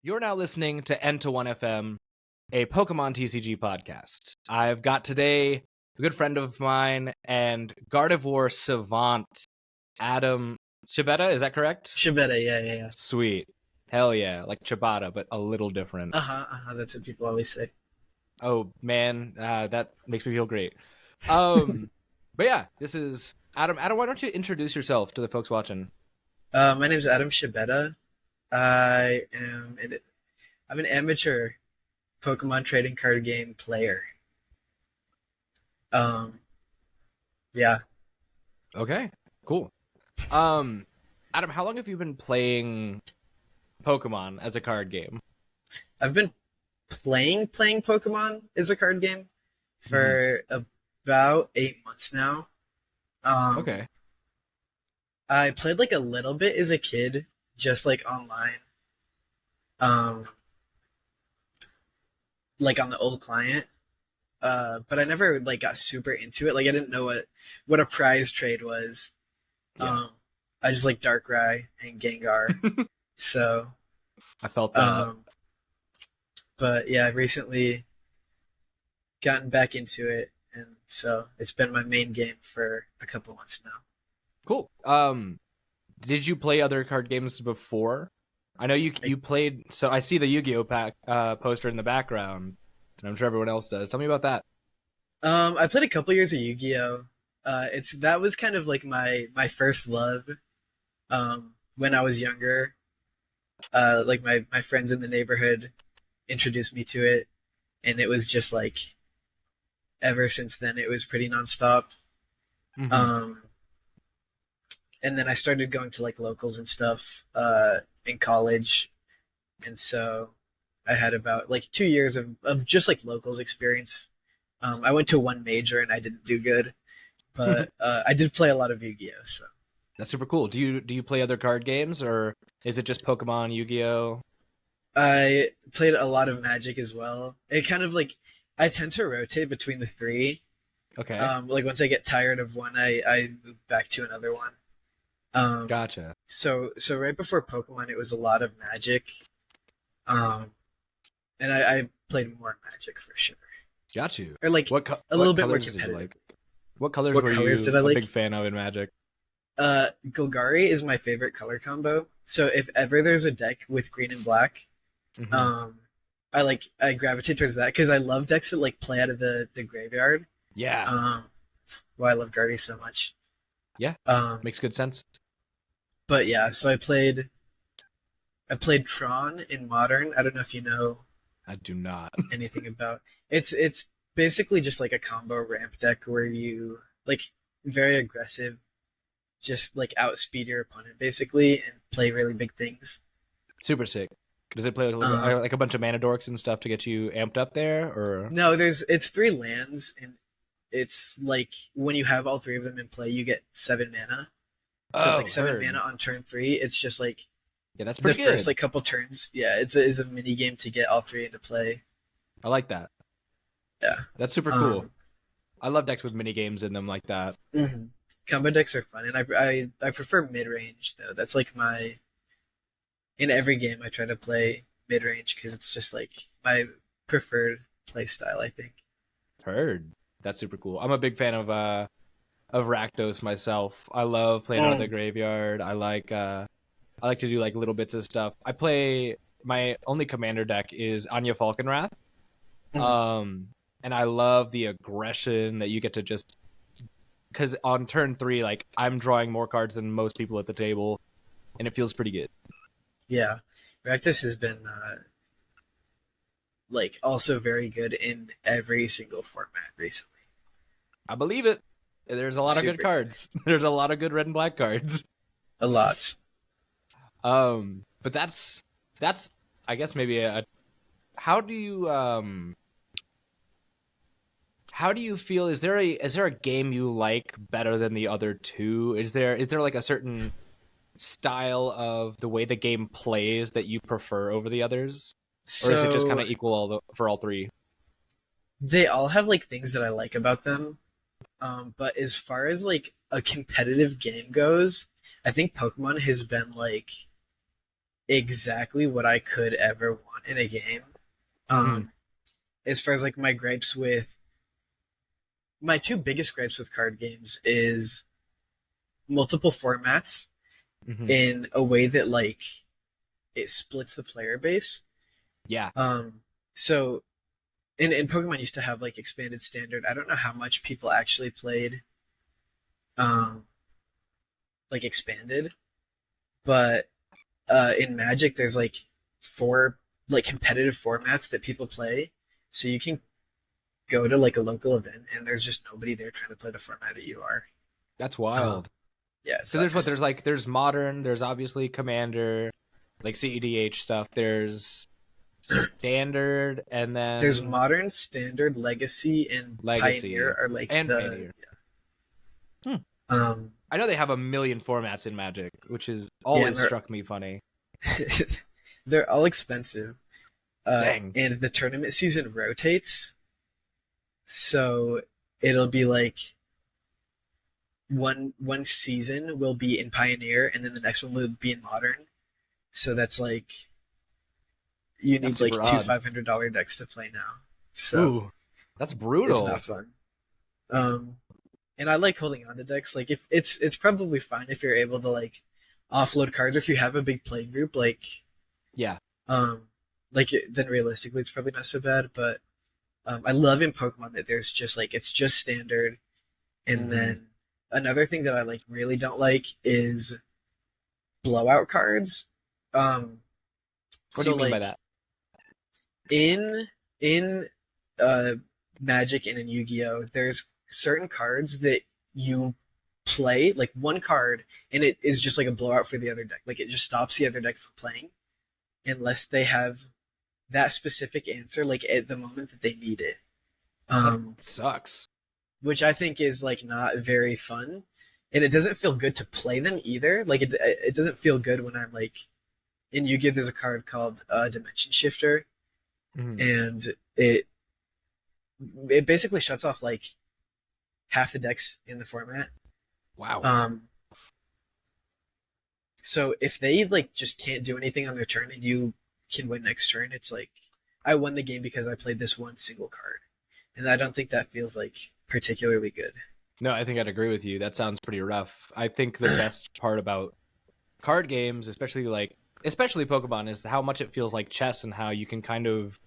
You're now listening to N21 FM, a Pokemon TCG podcast. I've got today a good friend of mine and Gardevoir savant, Adam Scibetta. Is that correct? Scibetta, yeah. Sweet. Hell yeah. Like Ciabatta, but a little different. That's what people always say. Oh, man. That makes me feel great. But yeah, this is Adam. Adam, why don't you introduce yourself to the folks watching? My name's Adam Scibetta. I'm an amateur Pokemon trading card game player. Yeah. Okay, cool. Adam, how long have you been playing Pokemon as a card game? I've been playing Pokemon as a card game for about 8 months now. Okay. I played like a little bit as a kid, just like online. Like on the old client. But I never like got super into it. Like I didn't know what a prize trade was. Yeah. I just like Darkrai and Gengar. So I felt that. But yeah, I've recently gotten back into it, and so it's been my main game for a couple months now. Cool. Did you play other card games before? I know you played. So I see the Yu-Gi-Oh pack poster in the background, and I'm sure everyone else does. Tell me about that. I played a couple years of Yu-Gi-Oh. That was kind of like my first love. When I was younger, like my friends in the neighborhood introduced me to it, and it was just like ever since then it was pretty nonstop. And then I started going to like locals and stuff in college, and so I had about like 2 years of just like locals experience. I went to one major and I didn't do good, but I did play a lot of Yu-Gi-Oh. So That's super cool. Do you play other card games, or is it just Pokemon, Yu-Gi-Oh? I played a lot of Magic as well. It kind of like I tend to rotate between the three. Okay. Like once I get tired of one, I move back to another one. Gotcha. So right before Pokemon, it was a lot of Magic. And I played more Magic for sure. Got you. Or like a little bit more competitive. Like? What colors What were colors you did I like? a big fan of in Magic? Golgari is my favorite color combo. So if ever there's a deck with green and black, I gravitate towards that because I love decks that like play out of the graveyard. Yeah. That's why I love Guardy so much. Yeah. Makes good sense. But yeah, so I played Tron in Modern. I don't know if you know I do not. anything about it's basically just like a combo ramp deck where you like very aggressive, just like outspeed your opponent basically and play really big things. Super sick. Does it play like a bunch of mana dorks and stuff to get you amped up there, or No, it's 3 lands, and it's like when you have all three of them in play, you get 7 mana. So it's like 7 mana on turn 3. It's just like yeah, that's pretty the good. first like couple turns. Yeah, it's a mini game to get all three into play. I like that. Yeah, That's super cool. I love decks with mini games in them like that. Combo decks are fun, and I prefer mid range though. That's like in every game I try to play mid range because it's just like my preferred play style. I think. Heard. That's super cool. I'm a big fan of Rakdos myself. I love playing out of the graveyard. I like to do like little bits of stuff. I play my only commander deck is Anya Falconwrath. And I love the aggression that you get to just because on turn 3, like I'm drawing more cards than most people at the table, and it feels pretty good. Yeah, Rakdos has been like also very good in every single format recently. I believe it. There's a lot of good cards. There's a lot of good red and black cards. A lot. But that's I guess maybe how do you feel? Is there a game you like better than the other two? Is there like a certain style of the way the game plays that you prefer over the others? Or is it just kind of equal for all three? They all have like things that I like about them. But as far as like a competitive game goes, I think Pokemon has been like exactly what I could ever want in a game. Mm, Um, as far as like my two biggest gripes with card games is multiple formats hmm. in a way that like it splits the player base. Yeah, Um, so in Pokemon used to have like expanded standard. I don't know how much people actually played um like expanded, but in Magic there's like four like competitive formats that people play. So you can go to like a local event and there's just nobody there trying to play the format that you are. that's Um, wild. yeah, it Because sucks. there's modern, there's obviously commander, like CEDH stuff. There's standard, and There's then modern, standard, legacy, and pioneer legacy are like and the pioneer. Hmm. um I know they have a million formats in Magic, which is yeah, always struck me funny. they're all expensive. Dang, And the tournament season rotates, so it'll be like one season will be in Pioneer, and then the next one will be in Modern. So that's like you that's need like super two odd. $500 decks to play now. So Ooh, that's it's not brutal. fun. Um, and I like holding on to decks. Like if it's probably fine if you're able to like offload cards, or if you have a big play group, Yeah. um, then realistically it's probably not so bad. But I love in Pokemon that there's just like it's just standard. And Hmm. then another thing that I like really don't like is blowout cards. Um, What do so you mean by like that? in in uh Magic and in Yu-Gi-Oh, there's certain cards that you play like one card and it is just like a blowout for the other deck. Like it just stops the other deck from playing unless they have that specific answer like at the moment that they need it. That Um, sucks. which I think is like not very fun, and it doesn't feel good to play them either. Like it doesn't feel good when I'm like in Yu-Gi-Oh. There's a card called Dimension Shifter, Hmm. and it basically shuts off like half the decks in the format. Wow. Um, so if they like just can't do anything on their turn and you can win next turn, it's like I won the game because I played this one single card, and I don't think that feels like particularly good. No, I think I'd agree with you. That sounds pretty rough. I think the best part about card games, especially Pokemon, is how much it feels like chess and how you can kind of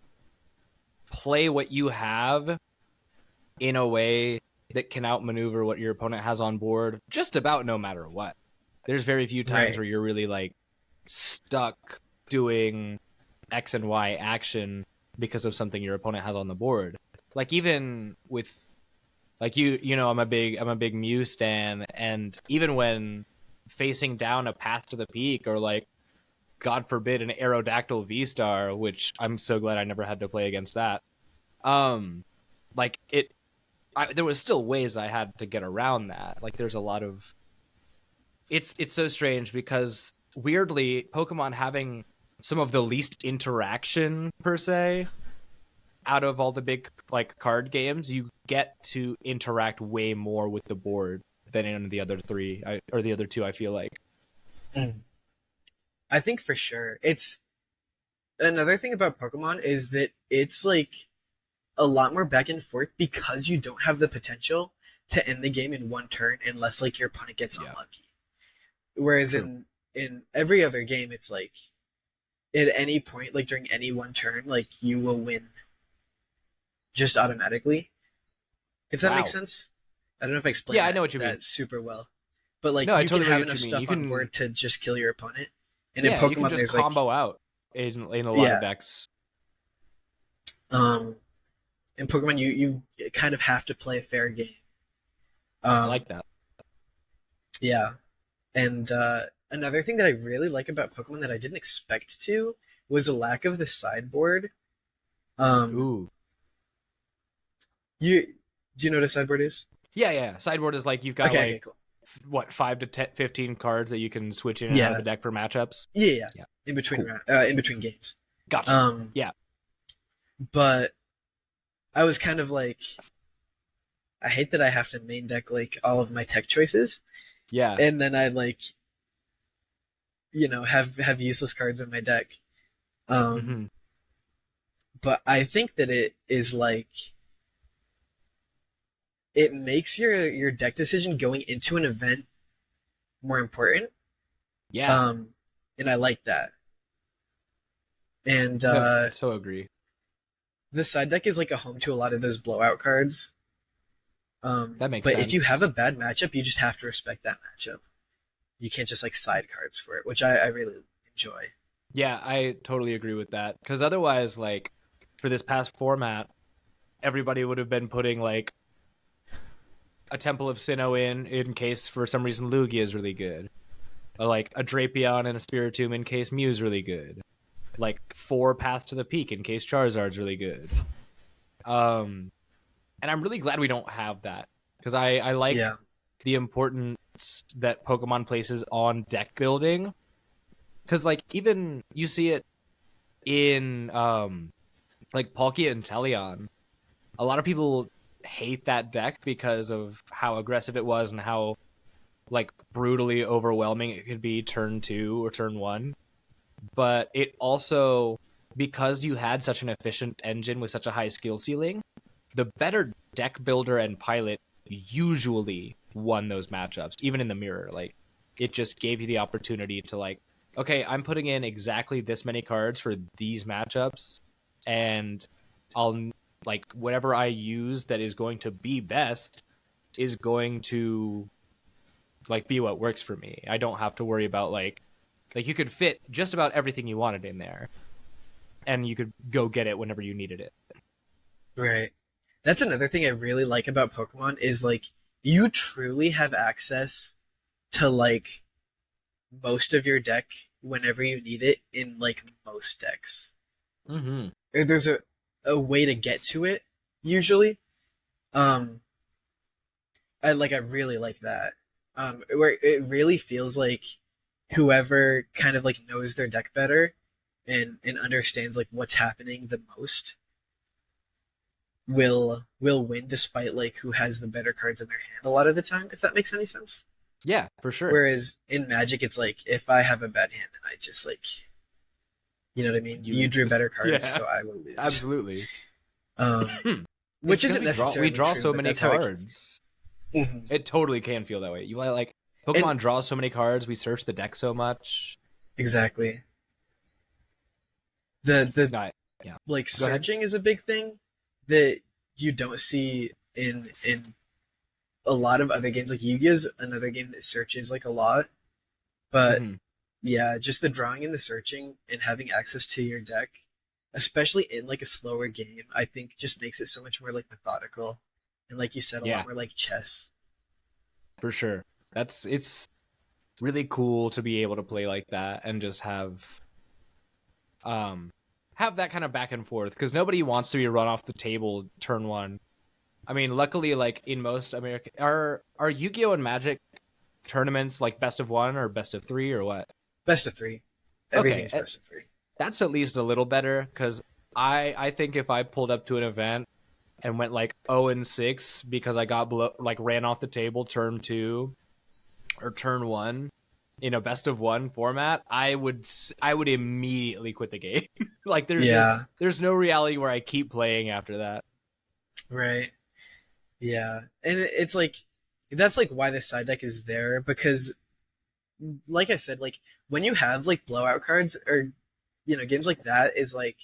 play what you have in a way that can outmaneuver what your opponent has on board just about no matter what. There's very few times Right. where you're really like stuck doing X and Y action because of something your opponent has on the board. Like even with like I'm a big Mew stan, and even when facing down a Path to the Peak or like God forbid an Aerodactyl V Star, which I'm so glad I never had to play against that. Um, like there was still ways I had to get around that. Like there's a lot of it's so strange because weirdly Pokemon having some of the least interaction per se out of all the big like card games, you get to interact way more with the board than in the other three or the other two. I feel like. Mm. I think for sure. It's another thing about Pokemon is that it's like a lot more back and forth because you don't have the potential to end the game in one turn unless like your opponent gets Yeah, unlucky. Whereas true. in every other game it's like at any point like during any one turn like you will win just automatically. If that makes Wow. sense. I don't know if I explained Yeah, I that know what you mean. that super well. But like No, I you can totally have get what enough you mean. You stuff on can, board to just kill your opponent. And in yeah, you can Pokemon just there's like combo out in a lot of yeah. decks. Um in Pokemon you kind of have to play a fair game. I Um like that. yeah. And another thing that I really like about Pokemon that I didn't expect to was a lack of the sideboard. Um, Ooh. you do you know what a sideboard is? Yeah, yeah. Sideboard is like you've got Okay, okay, like cool. what 5 to 15 cards that you can switch in and out of Yeah, the deck for matchups. yeah, yeah. Yeah, In between cool. in between games. Gotcha. Um, Yeah, but I was kind of like, I hate that I have to main deck like all of my tech choices, yeah. and then I like, have useless cards in my deck. Um, Hmm. but I think that it is like it makes your deck decision going into an event more important. Yeah. Um, and I like that. And No, so agree. the side deck is like a home to a lot of those blowout cards. That makes But if you have a sense. bad matchup, you just have to respect that matchup. You can't just like side cards for it, which I really enjoy. Yeah, I totally agree with that. Because otherwise, like, for this past format, everybody would have been putting like a Temple of Sinnoh in case for some reason Lugia is really good, or like a Drapion and a Spiritomb in case Mew's really good, like 4 Path to the Peak in case Charizard's really good. Um, and I'm really glad we don't have that because I like Yeah, the importance that Pokemon places on deck building. Because like even you see it in like Palkia and Teleon. A lot of people hate that deck because of how aggressive it was and how like brutally overwhelming it could be turn 2 or turn 1. But it also, because you had such an efficient engine with such a high skill ceiling, the better deck builder and pilot usually won those matchups, even in the mirror. Like it just gave you the opportunity to like, okay, I'm putting in exactly this many cards for these matchups, and I'll like whatever I use that is going to be best is going to like be what works for me. I don't have to worry about like you could fit just about everything you wanted in there, and you could go get it whenever you needed it. right. That's another thing I really like about Pokemon is like you truly have access to like most of your deck whenever you need it in like most decks. Mm-hmm. Or there's a way to get to it usually. Um, I really like that. Where it really feels like whoever kind of like knows their deck better and understands like what's happening the most will win despite like who has the better cards in their hand a lot of the time, if that makes any sense. Yeah, for sure. Whereas in Magic it's like if I have a bad hand then I just like you know what I mean? You You drew lose. better cards, Yeah, so I will lose. absolutely. Um It's which because isn't we necessarily draw true, so but many that's how it can cards. feel. Mhm. It totally can feel that way. You like And Pokemon draws so many cards. We search the deck so much. exactly. The No, yeah. like Go ahead. searching is a big thing that you don't see in a lot of other games. Like Yu-Gi-Oh's another game that searches like a lot, but Hmm. yeah, just the drawing and the searching and having access to your deck, especially in like a slower game, I think just makes it so much more like methodical and like you said, a lot Yeah, more like chess. for sure. It's really cool to be able to play like that and just um have that kind of back and forth because nobody wants to be run off the table turn 1. I mean, luckily, like in most American are Yu-Gi-Oh and Magic tournaments like best of 1 or best of 3 or what? Best of three. Okay, Everything's best of three. that's at least a little better because I think if I pulled up to an event and went like 0-6 because I got like ran off the table turn 2 or turn 1 in a best of 1 format, I would immediately quit the game. Like Yeah, there's no reality where I keep playing after that. right. Yeah. And it's like that's like why the side deck is there because like I said, like when you have like blowout cards or games like that is like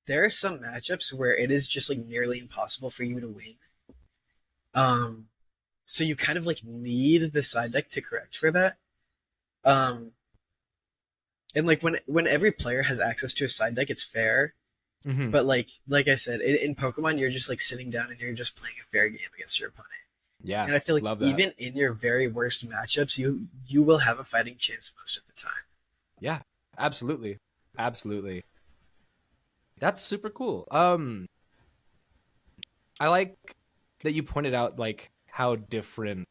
there are some matchups where it is just like nearly impossible for you to win. Um, so you kind of like need the side deck to correct for that. Um, and like when every player has access to a side deck, it's fair. Hmm. But like I said, in Pokemon, you're just like sitting down and you're just playing a fair game against your opponent. Yeah, And I feel like love that. even in your very worst matchups, you will have a fighting chance most of the time. Yeah, absolutely, absolutely. That's super cool. I like that you pointed out like how different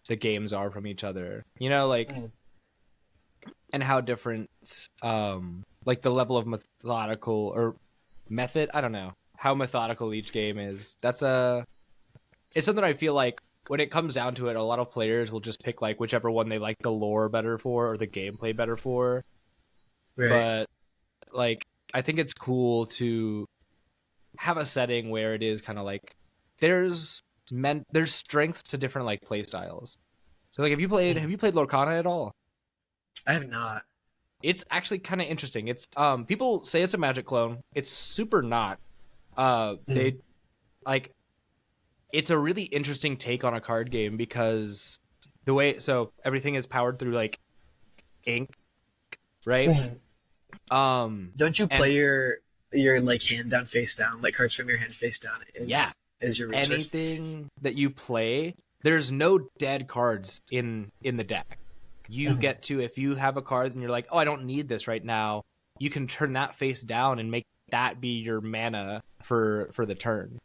the games are from each other. You know, like Mm. and how different like the level of methodical or method, I don't know, how methodical each game is. That's a it's something I feel like when it comes down to it, a lot of players will just pick like whichever one they like the lore better for or the gameplay better for. Right. But like, I think it's cool to have a setting where it is kind of like there's strengths to different like play styles. So like, have you played Lorcana at all? I have not. It's actually kind of interesting. It's people say it's a Magic clone. It's super not. They like it's a really interesting take on a card game because the way everything is powered through like ink, right? Don't you play your like hand down, face down, like cards from your hand face down? Is your resource. Anything that you play, there's no dead cards in the deck. You get to, if you have a card and you're like, oh, I don't need this right now, you can turn that face down and make that be your mana for the turn,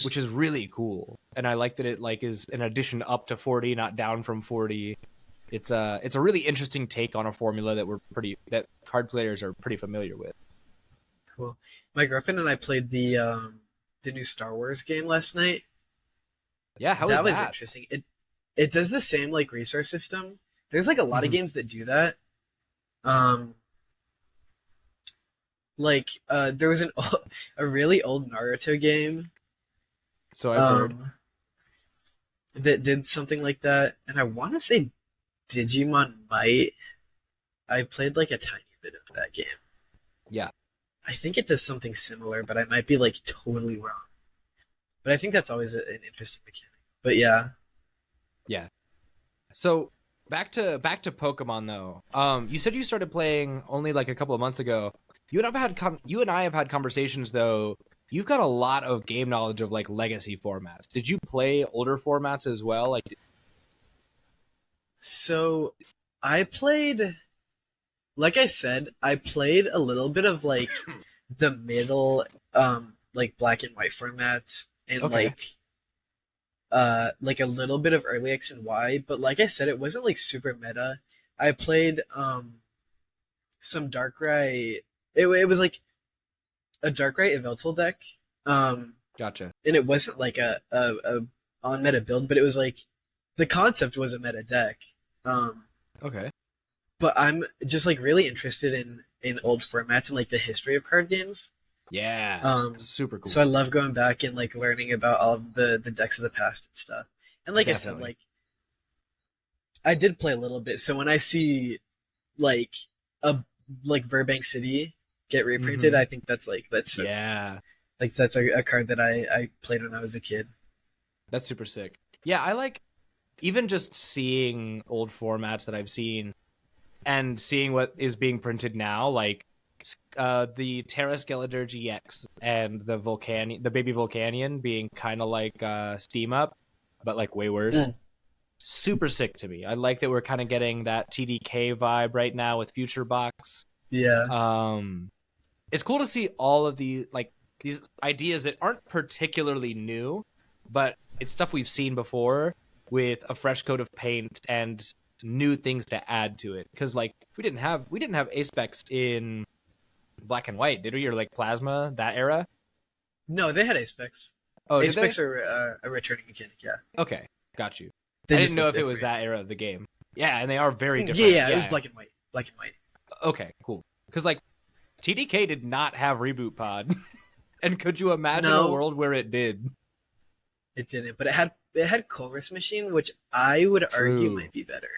which is really cool. And I like that it like is an addition up to 40, not down from 40. It's a really interesting take on a formula that card players are pretty familiar with. Cool. My girlfriend and I played the new Star Wars game last night. Yeah, how was that? That was interesting. It does the same like resource system. There's like a lot of games that do that. There was a really old Naruto game. So I've heard. That did something like that, and I want to say Digimon Might. I played like a tiny bit of that game. Yeah. I think it does something similar, but I might be like totally wrong. But I think that's always an interesting mechanic. But yeah. Yeah. So back to Pokemon though. You said you started playing only like a couple of months ago. You and I have had conversations though. You've got a lot of game knowledge of like legacy formats. Did you play older formats as well? So I played, like I said, I played a little bit of like the middle, like black and white formats, and like a little bit of early X and Y. But like I said, it wasn't like super meta. I played some Darkrai. It was like a Darkrai Yveltal deck. Gotcha. And it wasn't like a on meta build, but it was like the concept was a meta deck. Okay. But I'm just like really interested in old formats and like the history of card games. Yeah. Super cool. So I love going back and like learning about all of the decks of the past and stuff. And like Definitely. I said, like I did play a little bit. So when I see like a Burbank City get reprinted, I think that's yeah. Like that's a card that I played when I was a kid. That's super sick. Yeah, I like even just seeing old formats that I've seen and seeing what is being printed now, like the Terra Skeletor GX and the baby Volcanion being kind of like Steam Up, but like way worse. Super sick to me. I like that we're kind of getting that TDK vibe right now with Future Box. Yeah. It's cool to see all of these ideas that aren't particularly new, but it's stuff we've seen before with a fresh coat of paint and new things to add to it. Because like we didn't have Ace-Specs in Black and White, did we? Or like Plasma, that era? No, they had Ace-Specs. Oh, Ace-Specs are a returning mechanic. Yeah. Okay, got you. They I didn't know if it was that era of the game. Yeah, and they are very different. Yeah, it was Black and White. Black and White. Okay, cool. Because like TDK did not have Reboot Pod. And could you imagine a world where it did? It didn't, but it had Chorus Machine, which I would argue might be better.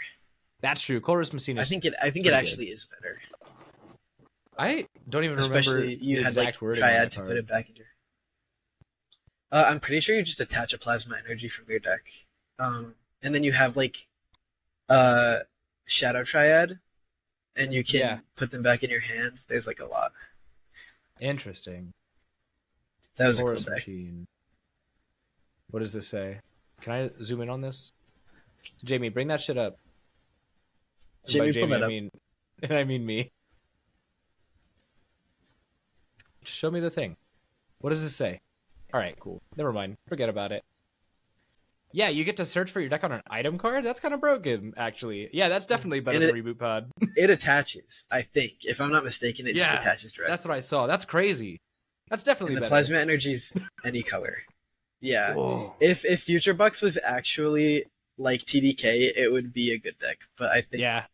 That's true. Chorus Machine is I think it actually is better. I don't even Especially remember you the had exact like wording Triad to put it back in your. I'm pretty sure you just attach a Plasma Energy from your deck, and then you have like Shadow Triad, and you can put them back in your hand. There's like a lot. Interesting. That was Chorus a cool deck. Machine. What does this say? Can I zoom in on this? Jamie, bring that shit up. Jamie, pull that up. I mean me. Show me the thing. What does this say? All right, cool. Never mind. Forget about it. Yeah, you get to search for your deck on an item card? That's kind of broken, actually. Yeah, that's definitely better than Reboot Pod. It attaches, I think. If I'm not mistaken, it just attaches directly. That's what I saw. That's crazy. That's definitely and the better. Plasma Energy's any color. Yeah. Oh. If Future Bucks was actually like TDK, it would be a good deck. But I think Yeah.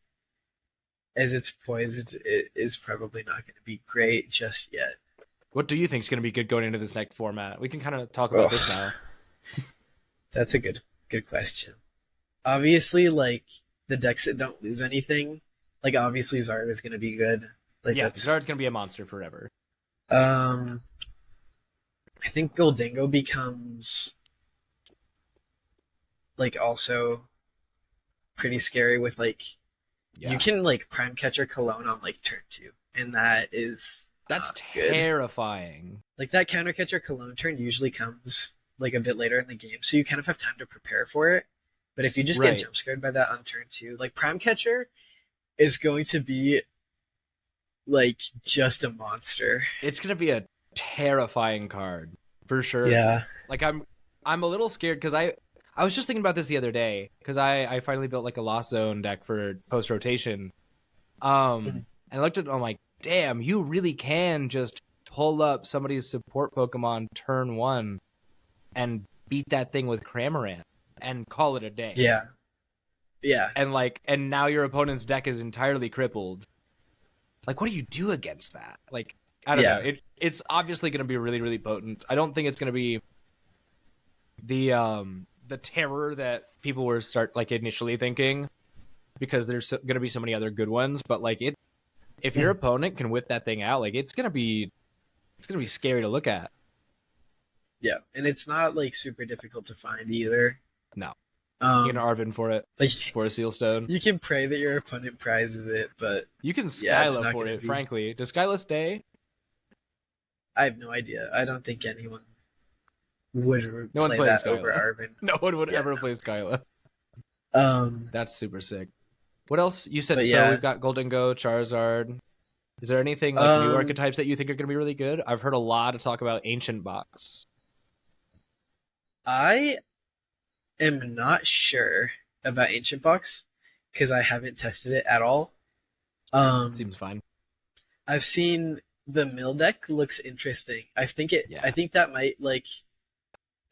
as it's poised, it is probably not going to be great just yet. What do you think is going to be good going into this next format? We can kind of talk about this Oh, now. that's a good question. Obviously, like the decks that don't lose anything, like obviously Zard is going to be good. Like Yeah, that's Zard's going to be a monster forever. I think Goldingo becomes like also pretty scary with like Yeah. you can like Prime Catcher Cologne on like turn 2, and that is That's not good. terrifying. Like that Counter Catcher Cologne turn usually comes like a bit later in the game, so you kind of have time to prepare for it. But if you just Right. get jump scared by that on turn 2, like Prime Catcher is going to be like just a monster. It's going to be a terrifying card for sure. Yeah. Like I'm a little scared because I was just thinking about this the other day because I finally built like a Lost Zone deck for post rotation. And I looked at it, I'm like, damn, you really can just pull up somebody's support Pokemon turn 1 and beat that thing with Cramorant and call it a day. Yeah. Yeah. And now your opponent's deck is entirely crippled. Like, what do you do against that? Like, I don't know. It's obviously going to be really, really potent. I don't think it's going to be the terror that people were initially thinking, because there's going to be so many other good ones. But like if your opponent can whip that thing out, like it's going to be scary to look at. Yeah, and it's not like super difficult to find either. No, you can Arvin for it, like for a Seal Stone. You can pray that your opponent prizes it, but you can Skyla for it. Frankly, does Skyla stay? I have no idea. I don't think anyone would no play that over Arvin. No one would ever play Skyla. That's super sick. What else? You said so. We've got Goldingo, Charizard. Is there anything like new archetypes that you think are going to be really good? I've heard a lot of talk about Ancient Box. I am not sure about Ancient Box because I haven't tested it at all. Seems fine. I've seen the mill deck looks interesting. I think that might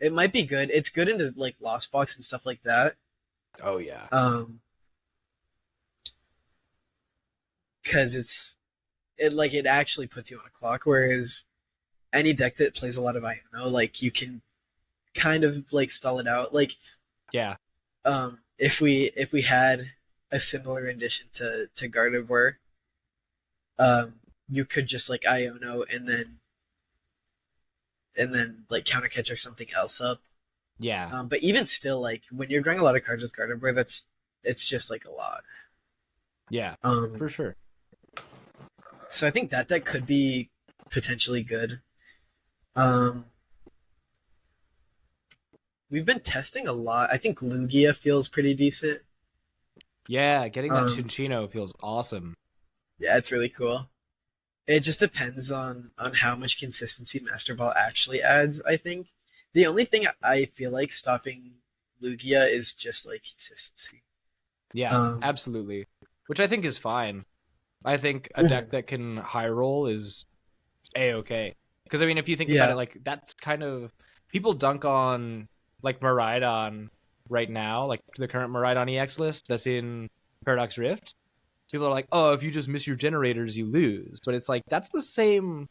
it might be good. It's good into like Lost Box and stuff like that. Oh yeah. Because it actually puts you on a clock, whereas any deck that plays a lot of Iono, like you can kind of like stall it out. Like if we had a similar rendition to Gardevoir, you could just like Iono and then like counter catch or something else up. Yeah. But even still, like when you're drawing a lot of cards with Gardevoir, it's just like a lot. Yeah. For sure. So I think that deck could be potentially good. We've been testing a lot. I think Lugia feels pretty decent. Yeah, getting that Chinchino feels awesome. Yeah, it's really cool. It just depends on how much consistency Master Ball actually adds, I think. The only thing I feel like stopping Lugia is just like consistency. Yeah, absolutely. Which I think is fine. I think a deck that can high roll is A-okay. Because, I mean, if you think about it, like, that's kind of... People dunk on, like, Miraidon right now, like, the current Miraidon EX list that's in Paradox Rift. People are like, oh, if you just miss your generators, you lose. But it's like, that's the same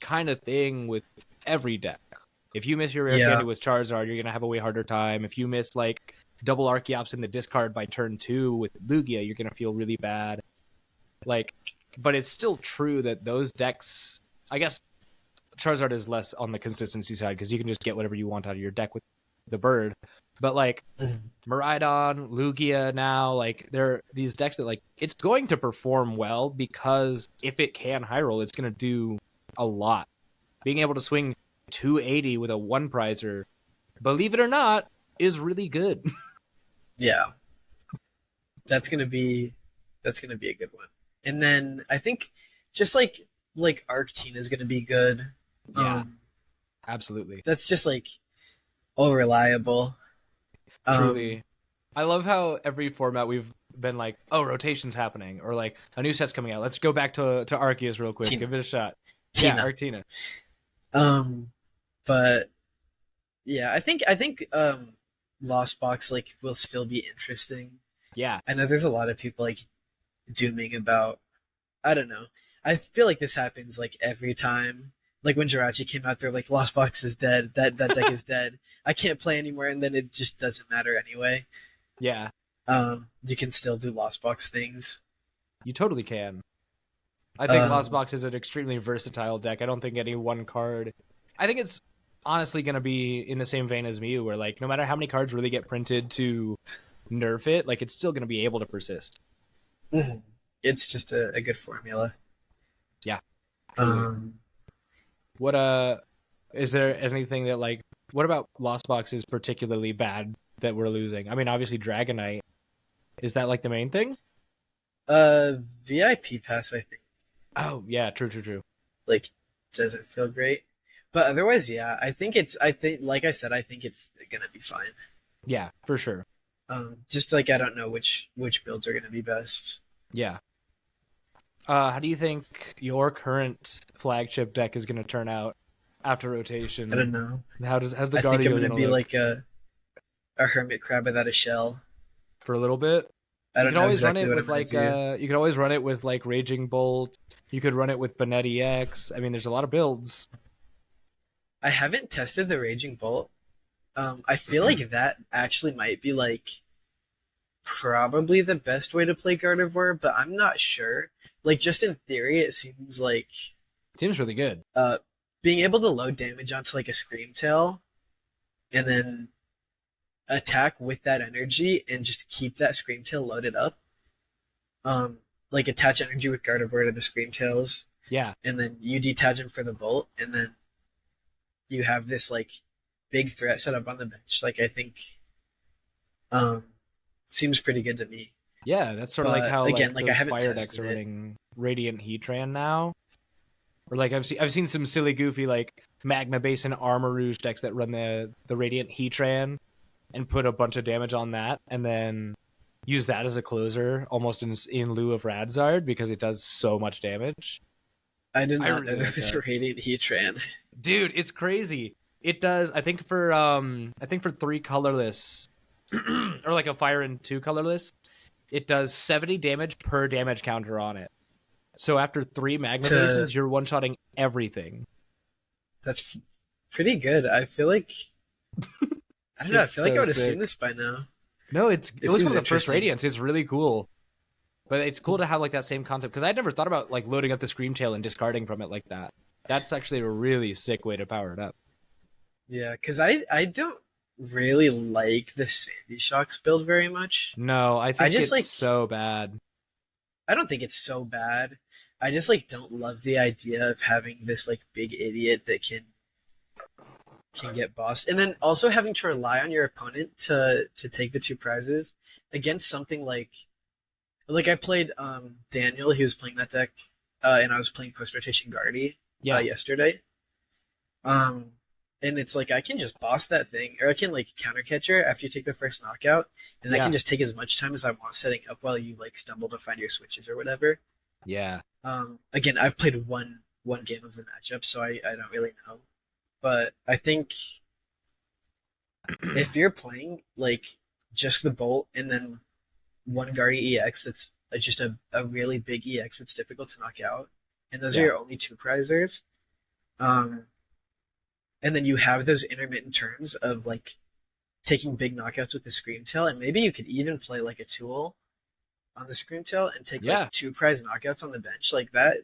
kind of thing with every deck. If you miss your Rare Candy with Charizard, you're going to have a way harder time. If you miss, like, double Archeops in the discard by turn 2 with Lugia, you're going to feel really bad. Like, but it's still true that those decks, I guess Charizard is less on the consistency side because you can just get whatever you want out of your deck with the bird. But like Miraidon, Lugia now, like they're these decks that like it's going to perform well because if it can high roll, it's going to do a lot. Being able to swing 280 with a one prizer, believe it or not, is really good. Yeah. That's gonna be a good one. And then I think just like Arctina is gonna be good. Yeah. Absolutely. That's just like all reliable. Truly. I love how every format we've been like, oh, rotation's happening, or like a new set's coming out. Let's go back to Arceus real quick. Give it a shot. Tina. Yeah, Arctina. But Yeah, I think Lost Box like will still be interesting. Yeah, I know there's a lot of people like dooming about, I don't know. I feel like this happens like every time. Like when Jirachi came out, they're like Lost Box is dead. That deck is dead. I can't play anymore, and then it just doesn't matter anyway. yeah, You can still do Lost Box things. you totally can. I think Lost Um, Box is an extremely versatile deck. I don't think any one card. I think it's honestly going to be in the same vein as Mew, where like no matter how many cards really get printed to nerf it, like it's still going to be able to persist. it's just a good formula. Yeah, totally. Um, What is there anything that like what about Lost Box is particularly bad that we're losing? I mean, obviously Dragonite. Is that like the main thing? VIP pass, I think, Oh yeah, true, true, true. like doesn't feel great, but otherwise, yeah, I think it's. I think, like I said, I think it's gonna be fine. Yeah, for sure. Just like I don't know which builds are gonna be best. Yeah. How do you think your current flagship deck is going to turn out after I don't rotation? know. How's the I think I'm Gardevoir gonna going to be look like a hermit crab without a shell. for a little bit? I You don't could know always run exactly it what with I'm gonna like do. you could always run it with like Raging Bolt. You could run it with Benetti X. I mean, there's a lot of builds. I haven't tested the Raging Bolt. I feel like that actually might be like probably the best way to play Gardevoir, but I'm not sure. Like just in theory, it seems like Seems really good. uh, being able to load damage onto like a Scream Tail and then attack with that energy and just keep that Scream Tail loaded up. Like attach energy with Gardevoir to the Scream Tails, Yeah. and then you detach him for the Bolt, and then you have this like big threat set up on the bench. Like I think um seems pretty good to me. Yeah, that's sort of like But how again, like like I those haven't fire decks tested are it. running Radiant Heatran now. Or like I've seen some silly goofy like Magma Basin Armor Rouge decks that run the Radiant Heatran and put a bunch of damage on that and then use that as a closer almost in lieu of Radzard because it does so much damage. I did I not know really there like was that. a Radiant Heatran. Dude, it's crazy. It does I think for 3 colorless or like a fire and 2 colorless, it does 70 damage per damage counter on it. So after 3 magma To basins, you're one-shotting everything. that's pretty good. I feel like I don't know. I It's feel like I so would have seen sick. this by now. No, it It was seems one of the first interesting. Radiants. It's really cool. But it's cool to have like that same concept because I'd never thought about like loading up the Scream Tail and discarding from it like that. That's actually a really sick way to power it up. Yeah, because I don't really like the Sandy Shocks build very much. No, I I think just it's like so bad. I don't think it's so bad. I just like don't love the idea of having this like big idiot that can get bossed, and then also having to rely on your opponent to take the two prizes against something like I played Daniel. He was playing that deck, and I was playing post rotation Guardy Yeah, yesterday. Um, and it's like I can just boss that thing, or I can like counter catcher after you take the first knockout, and I can yeah, just take as much time as I want setting up while you like stumble to find your switches or whatever. yeah. Again, I've played one game of the matchup, so I don't really know, but I think if you're playing like just the Bolt and then one Guardy EX that's just a really big EX that's difficult to knock out, and those are Yeah. your only two prizers. Um, and then you have those intermittent turns of like taking big knockouts with the Scream Tail, and maybe you could even play like a tool on the Scream Tail and take like Yeah. two prize knockouts on the bench. Like that,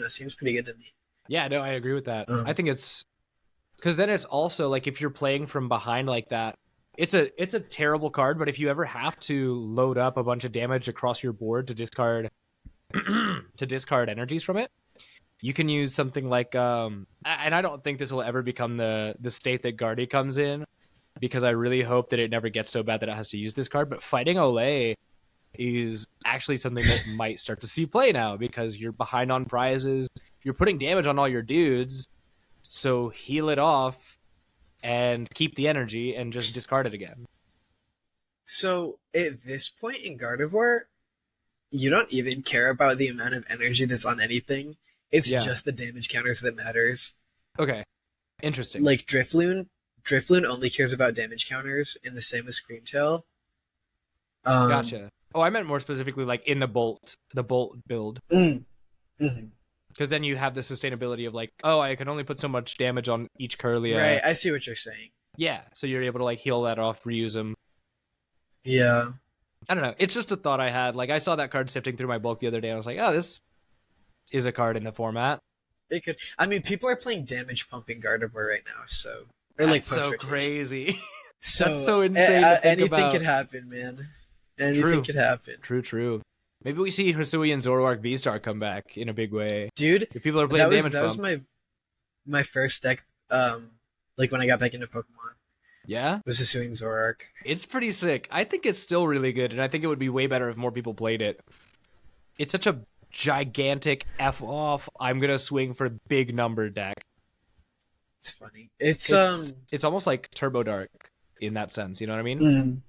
seems pretty good to me. Yeah, no, I agree with that. I Um, think it's because then it's also like if you're playing from behind like that, it's a terrible card. But if you ever have to load up a bunch of damage across your board to discard to discard energies from it, you can use something like and I don't think this will ever become the state that Guardy comes in because I really hope that it never gets so bad that it has to use this card. But fighting Olay is actually something that might start to see play now because you're behind on prizes, you're putting damage on all your dudes, so heal it off and keep the energy and just discard it again. so at this point in Gardevoir, you don't even care about the amount of energy that's on anything. It's Yeah. just the damage counters that matters. Okay. Interesting. Like Drifloon, Drifloon only cares about damage counters, and the same with Screamtail. Gotcha. Oh, I meant more specifically like in the bolt build. Mm-hmm. Because then you have the sustainability of like, oh, I can only put so much damage on each Kirlia. Right, I see what you're saying. Yeah, so you're able to like heal that off, reuse them. Yeah. I don't know. It's just a thought I had. Like I saw that card sifting through my bulk the other day. And I was like, oh, this is a card in the format. It could. I mean, people are playing damage pumping Gardevoir right now, so That's like so crazy. So that's so insane. To think anything about. Could happen, man. Anything could happen. True. Maybe we see Hisui and Zoroark V-Star come back in a big way. Dude, if people are playing damage that was my first deck. Like when I got back into Pokemon. Yeah, was Hisui and Zoroark. It's pretty sick. I think it's still really good, and I think it would be way better if more people played it. It's such a gigantic F off. I'm gonna swing for big number deck. It's funny. It's almost like Turbo Dark in that sense. You know what I mean? Mm.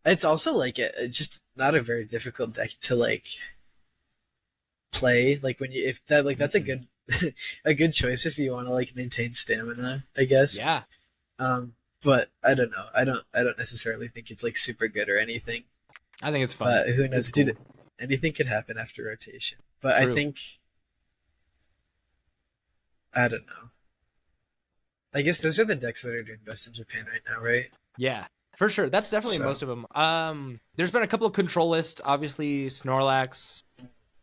It's also like just not a very difficult deck to like play. Like when you that's a good a good choice if you want to like maintain stamina, I guess. Yeah. But I don't know. I don't necessarily think it's like super good or anything. I think it's fun. But who knows? Cool. Dude, anything could happen after rotation. But True. I think I don't know. I guess those are the decks that are doing best in Japan right now, right? Yeah, for sure. That's definitely most of them. There's been a couple of control lists. Obviously, Snorlax.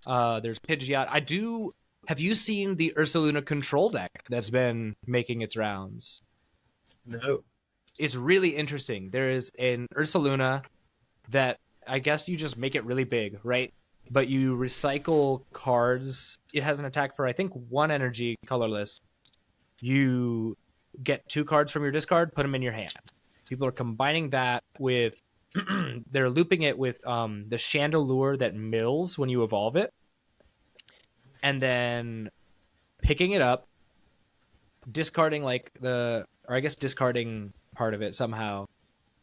There's Pidgeot. Have you seen the Ursaluna control deck that's been making its rounds? No. It's really interesting. There is an Ursaluna that I guess you just make it really big, right? But you recycle cards. It has an attack for, I think, 1 energy, colorless. You get 2 cards from your discard, put them in your hand. People are combining that with... they're looping it with the Chandelure that mills when you evolve it. And then picking it up, discarding discarding part of it somehow,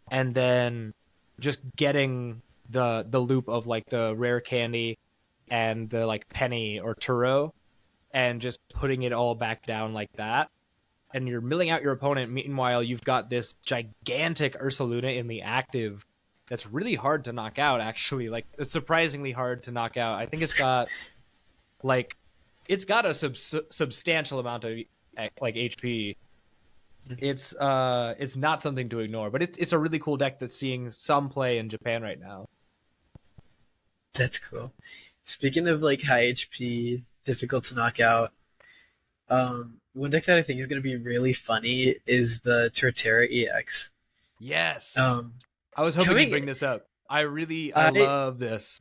and then just getting the loop of like the rare candy and the like penny or Turo, and just putting it all back down like that. And you're milling out your opponent. Meanwhile, you've got this gigantic Ursaluna in the active that's really hard to knock out, actually. Like, it's surprisingly hard to knock out. I think it's got a substantial amount of like HP. It's not something to ignore, but it's a really cool deck that's seeing some play in Japan right now. That's cool. Speaking of like high HP, difficult to knock out, one deck that I think is going to be really funny is the Torterra EX. Yes. I was hoping you'd bring this up. I love this.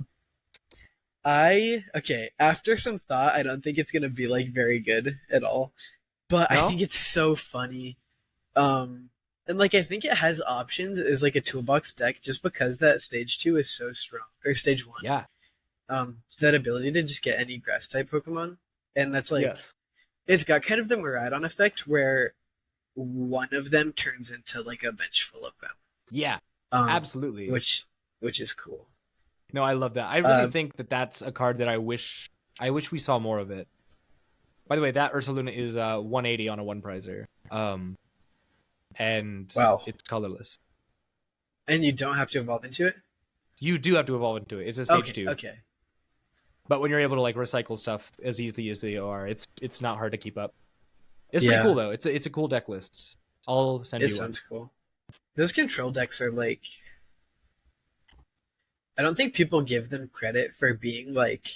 After some thought, I don't think it's going to be like very good at all, but no? I think it's so funny. And like, I think it has options as like a toolbox deck just because that stage 2 is so strong, or stage 1. Yeah. That ability to just get any grass type Pokemon. And that's like, It's got kind of the Miraidon effect where one of them turns into like a bench full of them. Yeah, absolutely. Which is cool. No, I love that. I really think that that's a card that I wish we saw more of it. By the way, that Ursaluna is 180 on a 1-prizer. And it's colorless. And you don't have to evolve into it? You do have to evolve into it. It's a stage 2. Okay. But when you're able to like recycle stuff as easily as they are, it's not hard to keep up. It's pretty cool though. It's a cool deck list. I'll send you one. It sounds cool. Those control decks are like, I don't think people give them credit for being like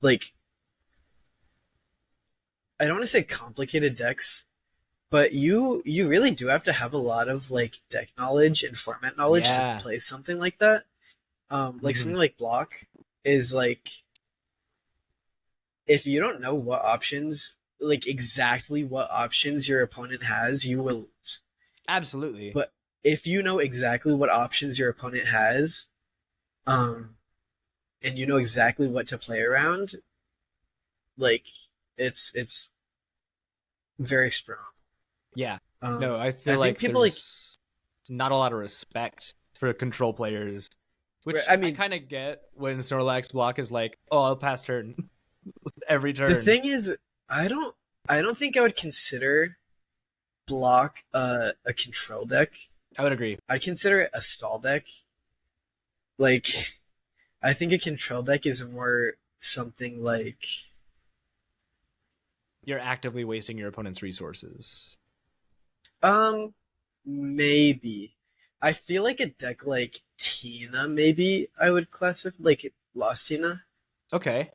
I don't want to say complicated decks, but you really do have to have a lot of like deck knowledge and format knowledge to play something like that. Like something like Block is like, if you don't know what options, like exactly what options your opponent has, you will lose. Absolutely. But if you know exactly what options your opponent has, and you know exactly what to play around, like it's very strong. Yeah. No, I feel like people like not a lot of respect for control players. Which I kind of get when Snorlax Block is like, oh, I'll pass turn every turn. The thing is, I don't think I would consider block a control deck. I would agree. I'd consider it a stall deck. Like, I think a control deck is more something like, You're actively wasting your opponent's resources. um, maybe. I feel like a deck like Tina, maybe I would classify like Lost Tina. Okay.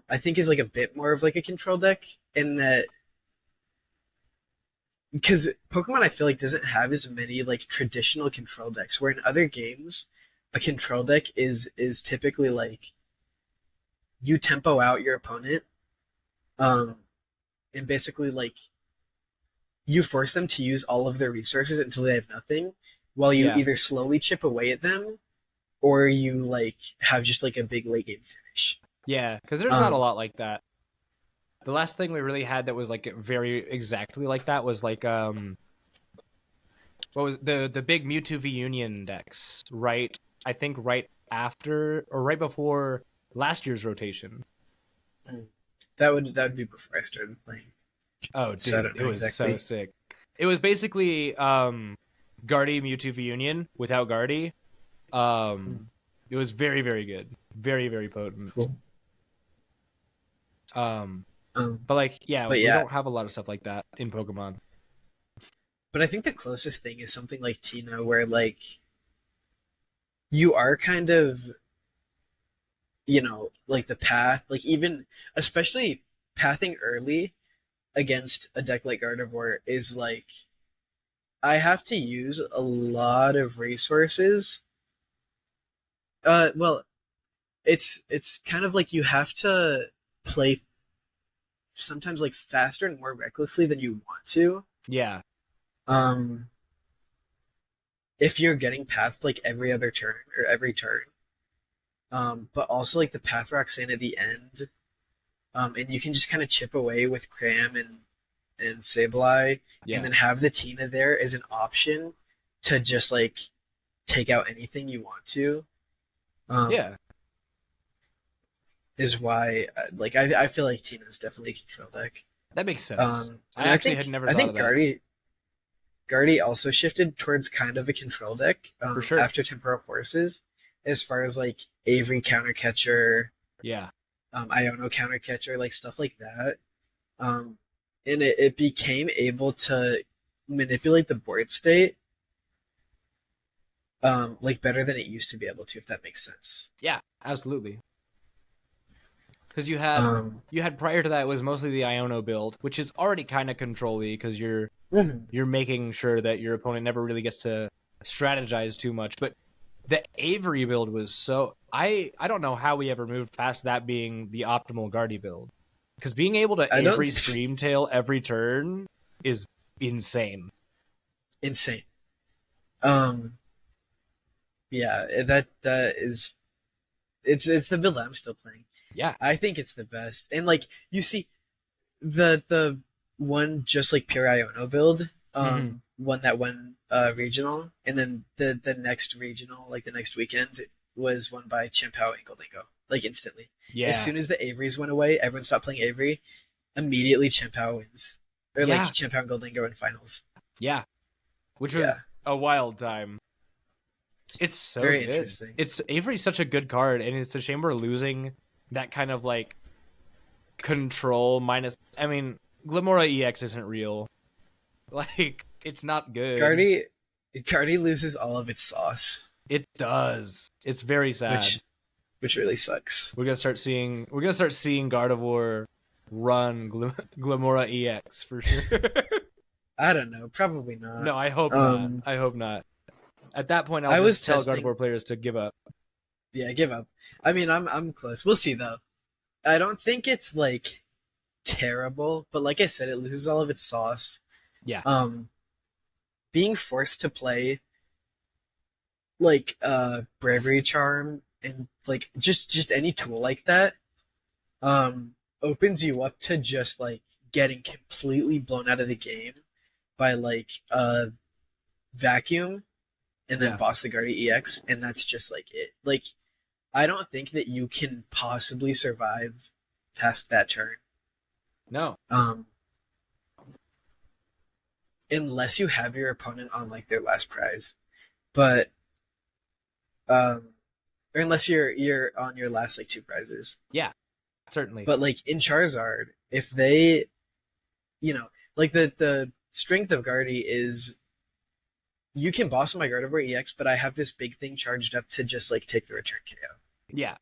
I think is like a bit more of like a control deck in that because Pokemon I feel like doesn't have as many like traditional control decks. Where in other games, a control deck is typically like you tempo out your opponent, um, and basically like you force them to use all of their resources until they have nothing, while you Yeah. either slowly chip away at them or you like have just like a big late game finish. Yeah, because there's not a Um, lot like that. The last thing we really had that was like very exactly like that was like what was the big Mewtwo V Union decks, right? I think right after or right before last year's rotation. that would be before I started playing, Oh, so I dude, don't it know was so exactly. sick. It was basically Guardy Mewtwo V Union without Guardy. Um, it was very very good, very very potent. Cool. Um, Um, but like yeah, but we yeah, don't have a lot of stuff like that in Pokemon. but I think the closest thing is something like Tina, where like you are kind of, like the path, like even especially pathing early against a deck like Gardevoir is like I have to use a lot of resources. Well, it's kind of like you have to play sometimes like faster and more recklessly than you want to. Yeah, Um, if you're getting pathed like every other turn or every turn. But also like the path Roxanne at the end. And you can just kind of chip away with Cram and Sableye, and yeah, then have the Tina there as an option to just like take out anything you want to. Um, yeah. is why I feel like Tina is definitely a control deck. That makes sense. I And I actually had think never I thought of think that. Guardy also shifted towards kind of a control deck For sure. after Temporal Forces, as far as like Avery counter catcher, Yeah. Iono counter catcher, like stuff like that. Um, and it became able to manipulate the board state like better than it used to be able to, if that makes sense. Yeah, absolutely. Because Um, you had prior to that it was mostly the Iono build, which is already kind of control-y because mhm. you're making sure that your opponent never really gets to strategize too much. But the Avery build was so I don't know how we ever moved past that being the optimal Guardy build. Because being able to I Avery don't Screamtail every turn is insane. insane. Um, yeah, that is it's the build I'm still playing. Yeah. I think it's the best, and like you see the one just like pure Iono build, Hmm. won that one regional, and then the next regional, like the next weekend, was won by Chimpao and Goldingo, like instantly. As Yeah. soon as the Averys went away, everyone stopped playing Avery. Immediately, Chimpao wins, or like Yeah. Chimpao and Goldingo in finals. Yeah. Which Yeah, was a wild time. It's so very good. interesting. It's Avery's such a good card, and it's a shame we're losing that kind of like control minus. I mean, Glimora EX isn't real. Like, it's not good. Cardi Cardi loses all of its sauce, It does. It's very sad. which really sucks. We're gonna start seeing Gardevoir run Glimora EX for sure. I don't know, probably not. No, I hope not. Um, I hope not. At that point, I'll I was just tell testing. Gardevoir players to give up. Yeah, give up. I mean, I'm close. We'll see though. I don't think it's like terrible, but like I said, it loses all of its sauce. Yeah. Um, being forced to play like bravery charm and like just any tool like that opens you up to just like getting completely blown out of the game by like vacuum and then Yeah. boss the guardy ex, and that's just like it. Like I don't think that you can possibly survive past that turn. No. Um unless you have your opponent on like their last prize, but um, or unless you're on your last like two prizes. Yeah, certainly. But like in Charizard, if they, like the strength of Guardy is you can boss my Gardevoir EX, but I have this big thing charged up to just like take the return KO. Yeah.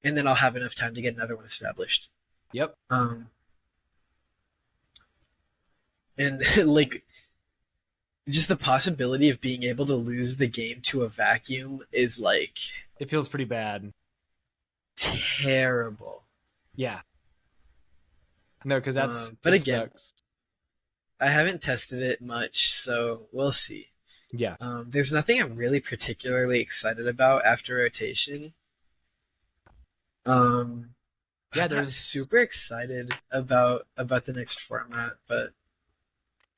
And then I'll have enough time to get another one established. Yep. And like just the possibility of being able to lose the game to a vacuum is like it feels pretty bad. Terrible. Yeah. No, because but again, sucks. I haven't tested it much, so we'll see. Yeah. There's nothing I'm really particularly excited about after rotation. Yeah, I'm not super excited about the next format, but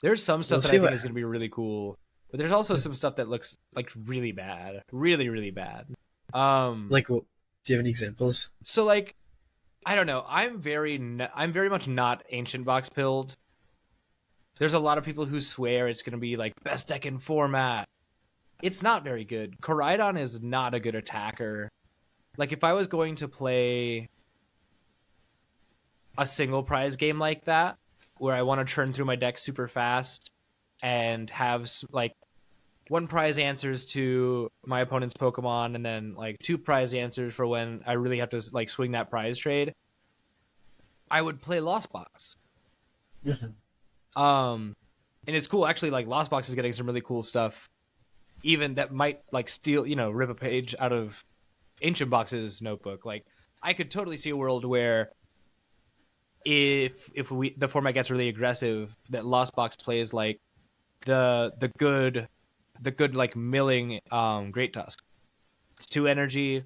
there's some stuff that I think is going to be really cool, but there's also some stuff that looks like really bad, really, really bad. Like, do you have any examples? So, like, I don't know. I'm very much not Ancient Box pilled. There's a lot of people who swear it's going to be like best deck in format. It's not very good. Koraidon is not a good attacker. Like, if I was going to play a single prize game like that, where I want to churn through my deck super fast and have like one prize answers to my opponent's Pokemon and then like two prize answers for when I really have to like swing that prize trade, I would play Lost Box. And it's cool actually. Like Lost Box is getting some really cool stuff, even that might like steal, rip a page out of Ancient Box's notebook. Like I could totally see a world where if the format gets really aggressive, that Lost Box plays like the good like milling Great Tusk. It's 2 energy,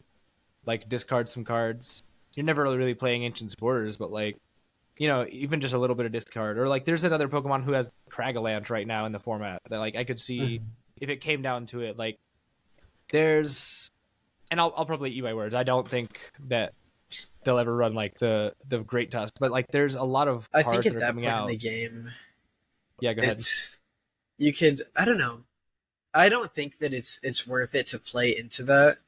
like discard some cards. You're never really playing Ancient Supporters, but like even just a little bit of discard. Or like there's another Pokemon who has Cragalanche right now in the format that like I could see if it came down to it. Like there's, and I'll probably eat my words. I don't think that they'll ever run like the Great Tusk, but like there's a lot of cards that are coming out in the game. Yeah, go ahead. You could, I don't know. I don't think that it's worth it to play into that.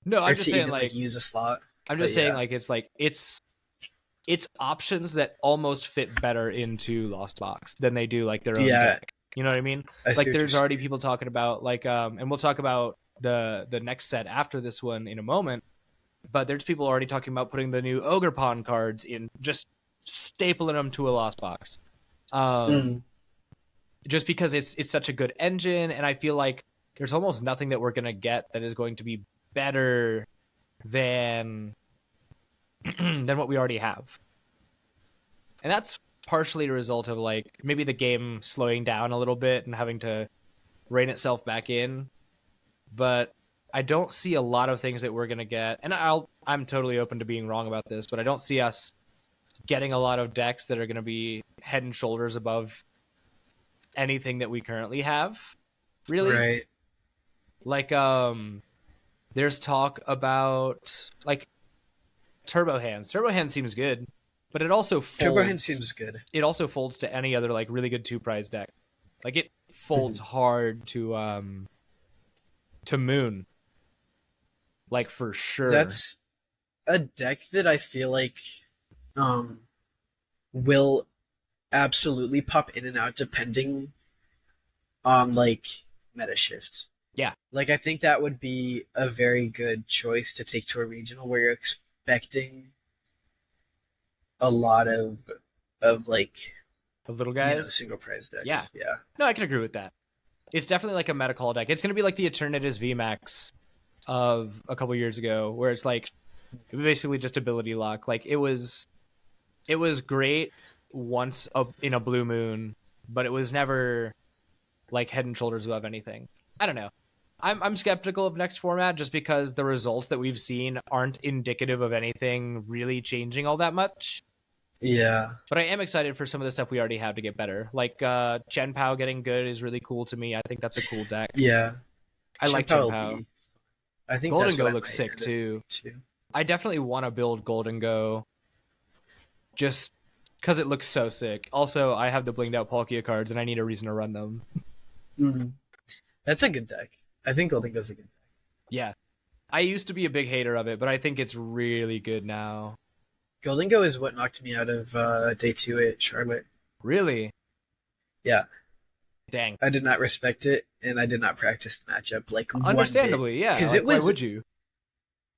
No, I'm just saying even, like use a slot. I'm just saying like it's options that almost fit better into Lost Box than they do like their own deck. You know what I mean? Like there's already people talking about like and we'll talk about the next set after this one in a moment. But there's people already talking about putting the new Ogerpon cards in, just stapling them to a Lost Box. Just because it's such a good engine, and I feel like there's almost nothing that we're going to get that is going to be better than what we already have. And that's partially a result of like maybe the game slowing down a little bit and having to rein itself back in. But I don't see a lot of things that we're going to get, and I'm totally open to being wrong about this, but I don't see us getting a lot of decks that are going to be head and shoulders above anything that we currently have, really. Right. Like, there's talk about, like, Turbo Hands. Turbo Hands seems good, but it also folds. Turbo Hands seems good. It also folds to any other, like, really good 2-prize deck. Like, it folds hard to Moon. Like, for sure. That's a deck that I feel like will absolutely pop in and out depending on, like, meta shifts. Yeah. Like, I think that would be a very good choice to take to a regional where you're expecting a lot of little guys? single prize decks. Yeah. No, I can agree with that. It's definitely like a meta call deck. It's going to be like the Eternatus VMAX of a couple years ago, where it's like basically just ability lock. Like it was great once in a blue moon, but it was never like head and shoulders above anything. I don't know. I'm skeptical of next format just because the results that we've seen aren't indicative of anything really changing all that much. Yeah. But I am excited for some of the stuff we already have to get better. Like Chen Pao getting good is really cool to me. I think that's a cool deck. Yeah. I like Chen Pao. I think Golden Go looks sick too. too. I definitely want to build Golden Go. Just Because it looks so sick. Also, I have the blinged out Palkia cards, and I need a reason to run them. Mm-hmm. That's a good deck. I think Goldingo's a good deck. Yeah. I used to be a big hater of it, but I think it's really good now. Goldingo is what knocked me out of day 2 at Charlotte. Really? Yeah. Dang. I did not respect it, and I did not practice the matchup like Understandably, one bit. yeah. Because like, why would you?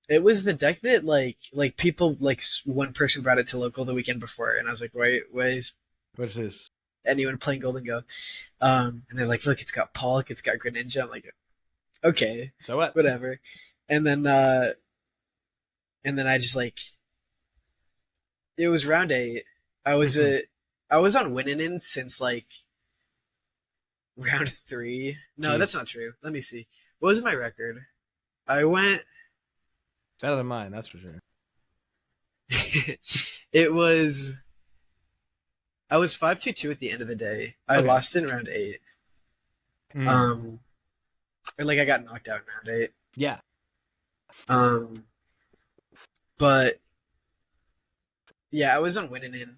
It was the deck that like people like one person brought it to local the weekend before, and I was like, why is What's this? anyone playing Goldingo? And they're like, look, it's got Polk, it's got Greninja. I'm like, okay, So what? whatever. And then I just like, it was round 8. I was on winning since like round 3. No, Jeez. that's not true. Let me see. What was my record? I went. Better than mine, that's for sure. It was. I was 5-2-2 at the end of the day. I lost in round 8. Or like I got knocked out in round 8. Yeah. But yeah, I was on winning in,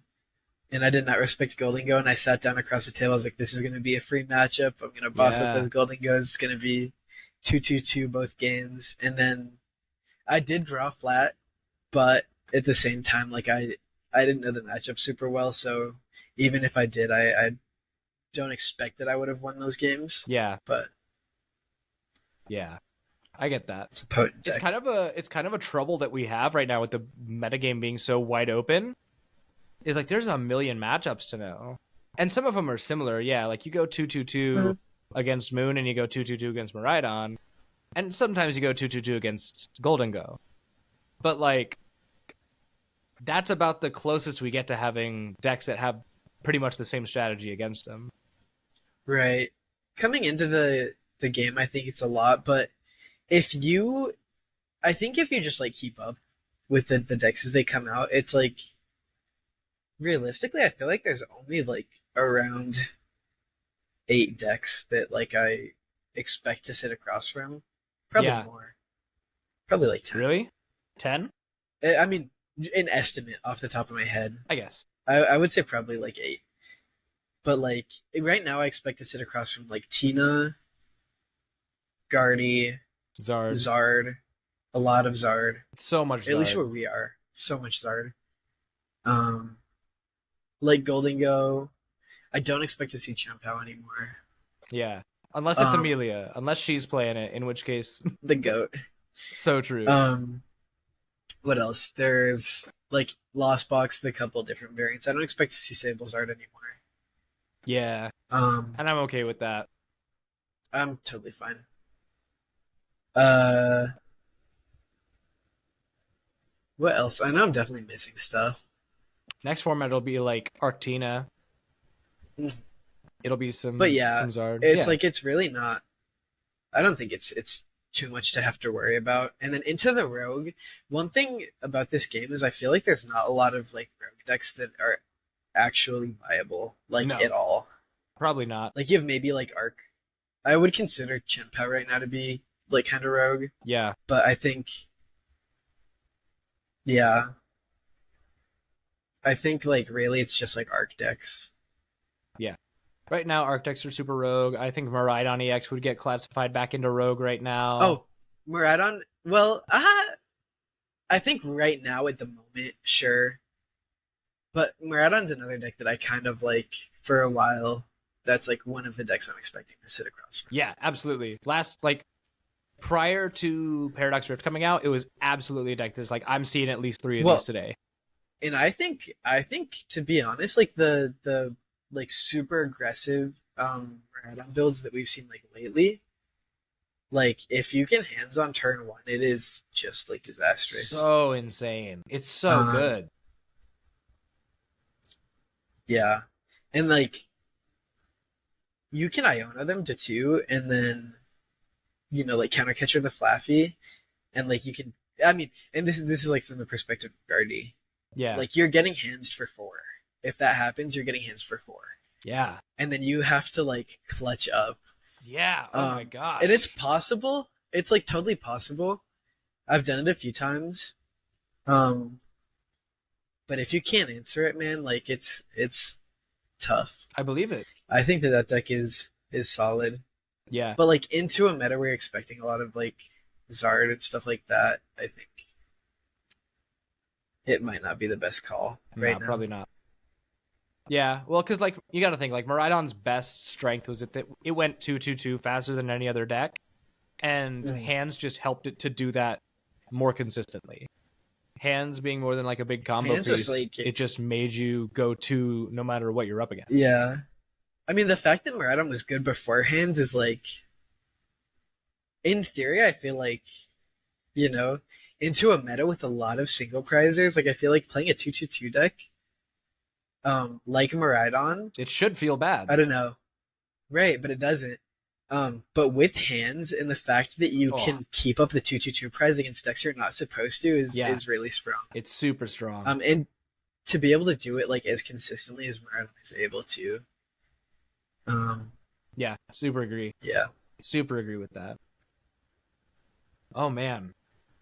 and I did not respect Goldingo, and I sat down across the table. I was like, this is going to be a free matchup. I'm going to boss up those Goldingos. It's going to be 2-2-2 both games. And then I did draw flat, but at the same time, like I didn't know the matchup super well, so even if I did, I don't expect that I would have won those games. Yeah. But yeah. I get that. It's a potent deck. It's kind of a trouble that we have right now with the metagame being so wide open. Is like there's a million matchups to know. And some of them are similar, yeah. Like you go 2-2-2 against Moon and you go 2-2-2 against Miraidon. And sometimes you go 2-2-2 against Goldingo. But like that's about the closest we get to having decks that have pretty much the same strategy against them. Right. Coming into the game, I think it's a lot, but I think if you just like keep up with the decks as they come out, it's like realistically, I feel like there's only like around 8 decks that like I expect to sit across from. Probably more. Probably like 10. Really? 10? I mean, an estimate off the top of my head. I guess. I would say probably like 8. But like right now, I expect to sit across from like Tina, Guardy, Zard, a lot of Zard. So much Zard. At least where we are. So much Zard. Like Goldingo. I don't expect to see Champao anymore. Yeah. Unless it's Amelia. Unless she's playing it, in which case... The GOAT. So true. What else? There's like Lost Box, the couple different variants. I don't expect to see Sable Zard anymore. Yeah. And I'm okay with that. I'm totally fine. What else? I know I'm definitely missing stuff. Next format will be like Arctina. It'll be some Zard. It's like it's really not. I don't think it's too much to have to worry about. And then into the Rogue, one thing about this game is I feel like there's not a lot of like Rogue decks that are actually viable, at all. Probably not. Like you have maybe like Arc. I would consider Chien-Pao right now to be like kind of rogue. Yeah. But I think like really it's just like Arc decks. Yeah. Right now Arc decks are super rogue. I think Miraidon EX would get classified back into rogue right now. Oh, Miraidon? Well, I think right now at the moment, sure. But Miraidon's another deck that I kind of like for a while. That's like one of the decks I'm expecting to sit across from. Yeah, absolutely. Prior to Paradox Rift coming out, it was absolutely a deck that's like I'm seeing at least 3 of these today. And I think to be honest, like the like super aggressive Miraidon builds that we've seen like lately, like if you can hands on turn 1, it is just like disastrous. So insane. It's so good. Yeah. And like you can Iona them to 2 and then like counter catcher the Flaffy, and like you can and this is like from the perspective of Guardy. Yeah. Like you're getting hands for 4. If that happens, you're getting hands for 4. Yeah. And then you have to like clutch up. Yeah. Oh my gosh. And it's possible. It's like totally possible. I've done it a few times. But if you can't answer it, man, like it's tough. I believe it. I think that that deck is solid. Yeah. But like into a meta where you're expecting a lot of like Zard and stuff like that, I think it might not be the best call right now. Probably not. Yeah, well, because like you got to think like Miraidon's best strength was that it went 2/2/2 faster than any other deck, and hands just helped it to do that more consistently. Hands being more than like a big combo Hands piece, was, like- it just made you go 2 no matter what you're up against. Yeah. I mean, the fact that Miraidon was good beforehand is like, in theory, I feel like, you know, into a meta with a lot of single prizers, like I feel like playing a 2/2/2 deck, like Miraidon, It should feel bad. I don't know, right? But it doesn't. But with hands and the fact that you can keep up the 2/2/2 prize against decks you're not supposed to is really strong. It's super strong. And to be able to do it like as consistently as Miraidon is able to. Yeah, super agree. Yeah. Super agree with that. Oh man,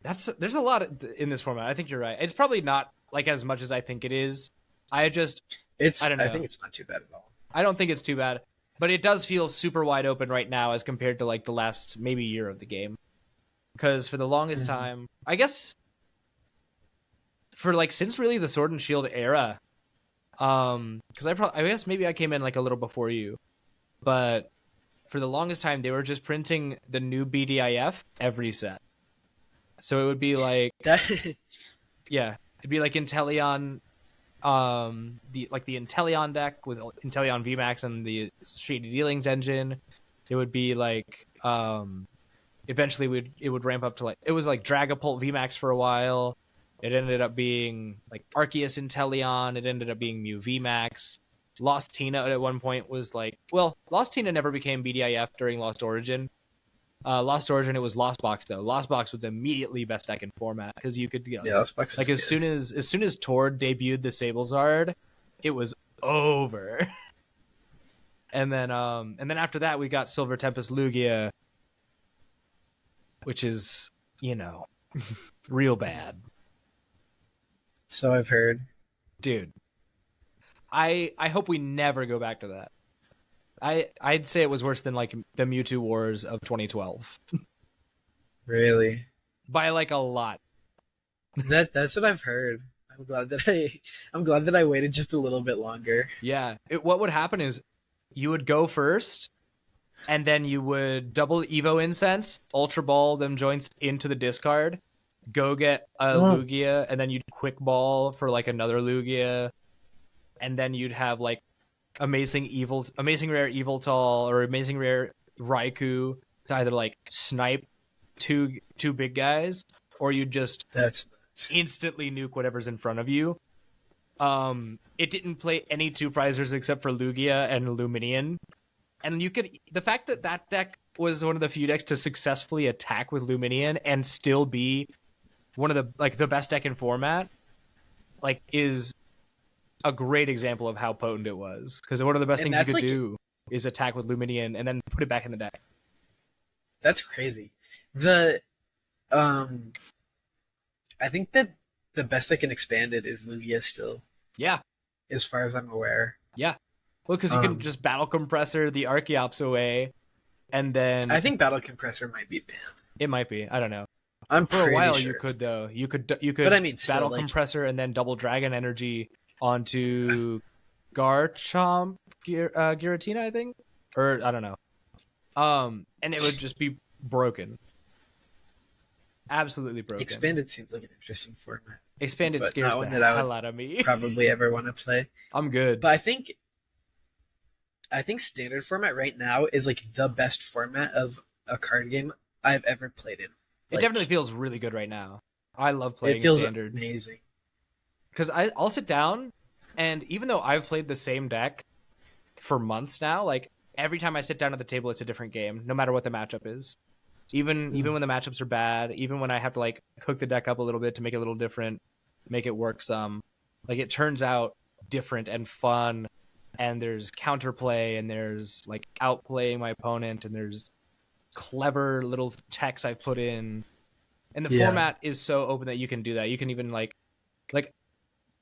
there's a lot in this format. I think you're right. It's probably not like as much as I think it is. I don't know. I think it's not too bad at all. I don't think it's too bad, but it does feel super wide open right now as compared to like the last maybe year of the game. Because for the longest time, I guess for like since really the Sword and Shield era, because I guess maybe I came in like a little before you, but for the longest time they were just printing the new BDIF every set. So it would be like that. Yeah, it'd be like Inteleon, the Inteleon deck with Inteleon VMAX and the Shady Dealings engine. It would be like eventually it would ramp up to like it was like Dragapult VMAX for a while. It ended up being like Arceus Inteleon. It ended up being Mew VMAX. Lost Tina at one point was like, well, Lost Tina never became BDIF during Lost Origin. Lost Origin, it was Lost Box though. Lost Box was immediately best deck in format because you could Lost Box like as soon as Tord debuted the Sablezard, it was over. and then after that we got Silver Tempest Lugia, which is real bad. So I've heard, dude. I hope we never go back to that. I'd say it was worse than like the Mewtwo Wars of 2012. Really? By like a lot. That's what I've heard. I'm glad that I waited just a little bit longer. Yeah. What would happen is you would go first, and then you would double Evo Incense, Ultra Ball them joints into the discard, go get a Lugia, and then you'd Quick Ball for like another Lugia, and then you'd have like Amazing Rare Eviltal or Amazing Rare Raikou to either like snipe two big guys, or you just instantly nuke whatever's in front of you. It didn't play any 2-prizers except for Lugia and Luminion, and the fact that deck was one of the few decks to successfully attack with Luminion and still be one of the best deck in format, like is a great example of how potent it was, because one of the best things you could do is attack with Luminion and then put it back in the deck. That's crazy. I think that the best that can expand it is Lugia still. Yeah. As far as I'm aware. Yeah. Well, because you can just Battle Compressor the Archeops away, and then I think Battle Compressor might be banned. It might be. I don't know. I'm for a while you could though. You could. But I mean, Battle Compressor and then double Dragon Energy onto Garchomp, Giratina, I think, or I don't know. And it would just be broken. Absolutely broken. Expanded seems like an interesting format. Expanded scares the hell out of me. Probably ever want to play. I'm good. But I think standard format right now is like the best format of a card game I've ever played in. It definitely feels really good right now. I love playing standard. It feels amazing. Because I'll sit down, and even though I've played the same deck for months now, like every time I sit down at the table, it's a different game, no matter what the matchup is. Even when the matchups are bad, even when I have to like cook the deck up a little bit to make it a little different, make it work some, like it turns out different and fun, and there's counterplay, and there's like outplaying my opponent, and there's clever little techs I've put in, and the format is so open that you can do that. You can even like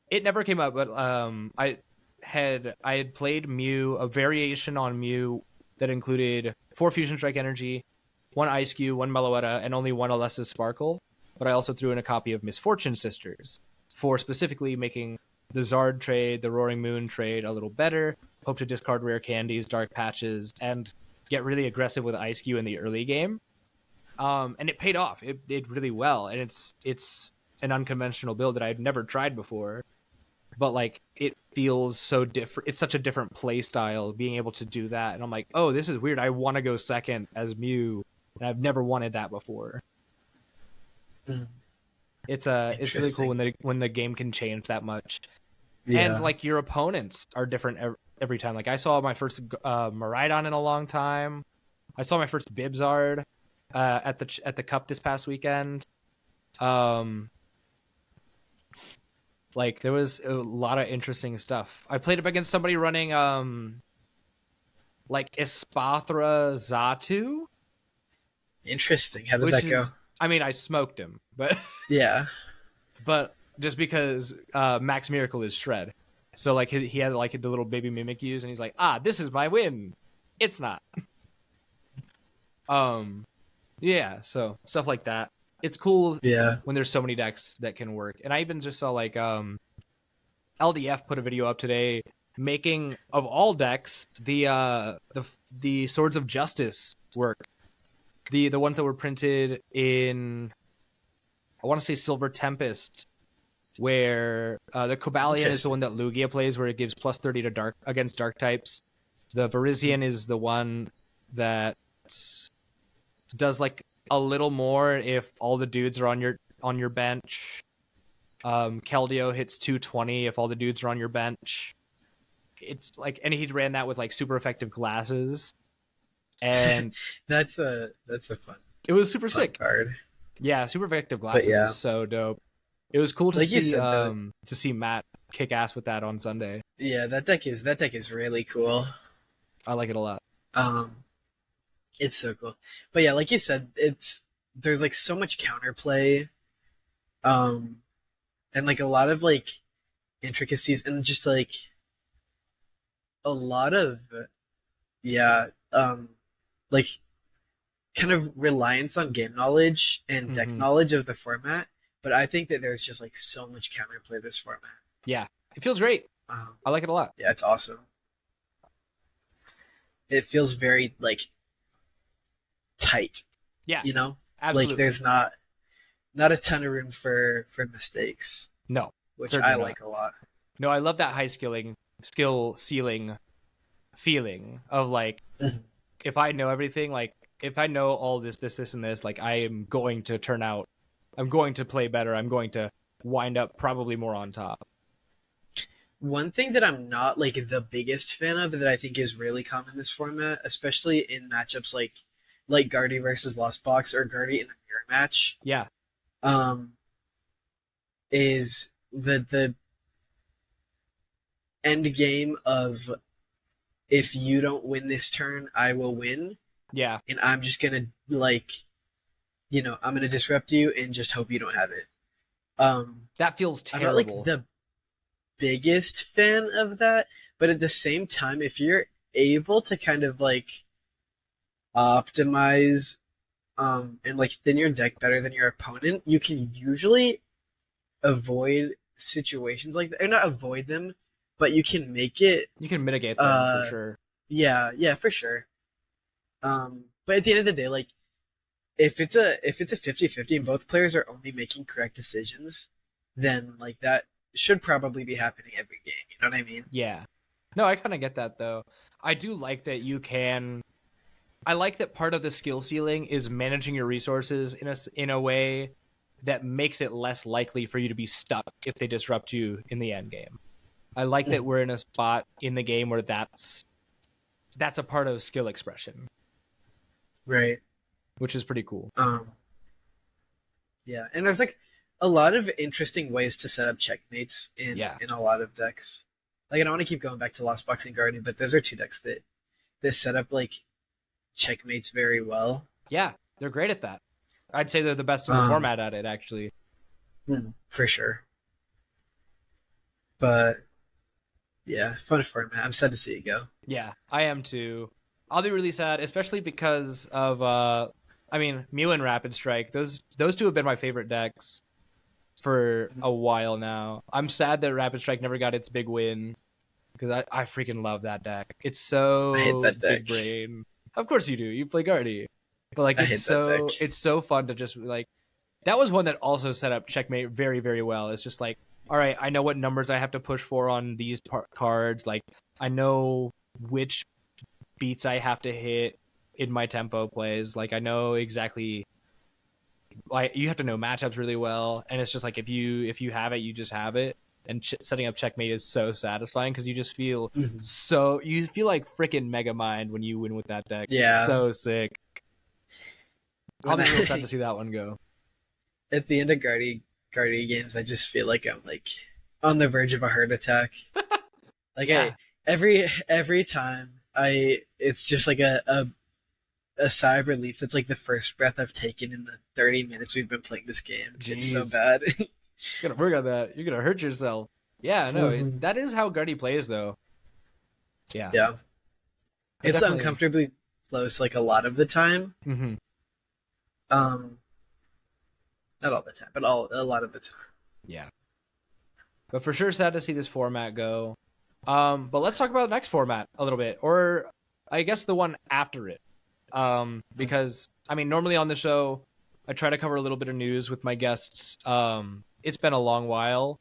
It never came up, but I had played Mew, a variation on Mew that included 4 Fusion Strike Energy, 1 Ice Cube, 1 Meloetta, and only 1 Alessa's Sparkle. But I also threw in a copy of Misfortune Sisters for specifically making the Zard trade, the Roaring Moon trade a little better. Hope to discard rare candies, dark patches, and get really aggressive with Ice Cube in the early game. And it paid off. It did really well, and it's an unconventional build that I'd never tried before. But like it feels so different. It's such a different play style being able to do that. And I'm like, oh, this is weird. I want to go second as Mew, and I've never wanted that before. It's really cool when the game can change that much. Yeah. And like your opponents are different every time. Like I saw my first Miraidon in a long time. I saw my first Bibzard at the Cup this past weekend. Like there was a lot of interesting stuff. I played up against somebody running like Espathra Zatu. Interesting. How did that go? I mean, I smoked him, but yeah. But just because Max Miracle is Shred, so like he had like the little baby mimic use, and he's like, this is my win. It's not. Yeah. So stuff like that. It's cool when there's so many decks that can work. And I even just saw like LDF put a video up today making of all decks the Swords of Justice work. The ones that were printed in I want to say Silver Tempest, where the Cobalion is the one that Lugia plays, where it gives +30 to dark against dark types. The Virizion is the one that does like a little more if all the dudes are on your bench. Keldeo hits 220 if all the dudes are on your bench. It's like, and he ran that with like super effective glasses, and that's a fun. It was super sick card. Yeah, super effective glasses is so dope. It was cool to see Matt kick ass with that on Sunday. Yeah, that deck is really cool. I like it a lot. It's so cool. But yeah, like you said, there's like so much counterplay, and like a lot of like intricacies and just like a lot of like kind of reliance on game knowledge and deck knowledge of the format. But I think that there's just like so much counterplay this format. Yeah, it feels great. I like it a lot. Yeah, it's awesome. It feels very like tight. Yeah, you know, absolutely. Like there's not a ton of room for mistakes. No, which I like a lot. No, I love that high skill ceiling feeling of like if I know everything, like if I know all this, and this, like I am going to turn out. I'm going to play better. I'm going to wind up probably more on top. One thing that I'm not like the biggest fan of that I think is really common in this format, especially in matchups like Gardy versus Lost Box or Gardy in the mirror match. Yeah. Is the end game of if you don't win this turn, I will win. Yeah. And I'm just gonna like, you know, I'm gonna disrupt you and just hope you don't have it. That feels terrible. I'm not like the biggest fan of that, but at the same time, if you're able to kind of like optimize and like thin your deck better than your opponent, you can usually avoid situations like that. Or not avoid them, but you can make it. You can mitigate them for sure. Yeah, for sure. But at the end of the day, like if it's a 50-50 and both players are only making correct decisions, then like that should probably be happening every game. You know what I mean? Yeah. No, I kind of get that though. I do like that you can. I like that part of the skill ceiling is managing your resources in a way that makes it less likely for you to be stuck if they disrupt you in the end game. I like that we're in a spot in the game where that's a part of skill expression. Right. Which is pretty cool. Yeah, and there's like a lot of interesting ways to set up checkmates in a lot of decks. Like I don't want to keep going back to Lost Box and Guardian, but those are two decks that set up like checkmates very well. Yeah, they're great at that. I'd say they're the best in the format at it, actually. For sure. But yeah, fun format. I'm sad to see it go. Yeah, I am too. I'll be really sad, especially because of I mean, Mew and Rapid Strike. Those two have been my favorite decks for a while now. I'm sad that Rapid Strike never got its big win because I freaking love that deck. It's I hate so that deck. big brain. Of course you do. You play Guardy. But like I hate that deck. it's so fun to just like that was one that also set up checkmate very very well. It's just like, all right, I know what numbers I have to push for on these cards. Like I know which beats I have to hit in my tempo plays. Like I know exactly. Like you have to know matchups really well, and it's just like if you have it, you just have it. And setting up checkmate is so satisfying because you just feel you feel like freaking Mega Mind when you win with that deck. Yeah. It's so sick. I'll When be real sad to see that one go. At the end of Guardy games, I just feel like I'm like on the verge of a heart attack. Like Yeah. every time it's just like a sigh of relief. That's like the first breath I've taken in the 30 minutes we've been playing this game. Jeez. It's so bad. You gotta work on that. You're gonna hurt yourself. Yeah, no, that is how Guardy plays though. Yeah. Yeah. It's definitely uncomfortably close like a lot of the time. Mm-hmm. Not all the time, but a lot of the time. Yeah. But for sure sad to see this format go. But let's talk about the next format a little bit, or I guess the one after it. Because I mean, normally on the show, I try to cover a little bit of news with my guests. It's been a long while,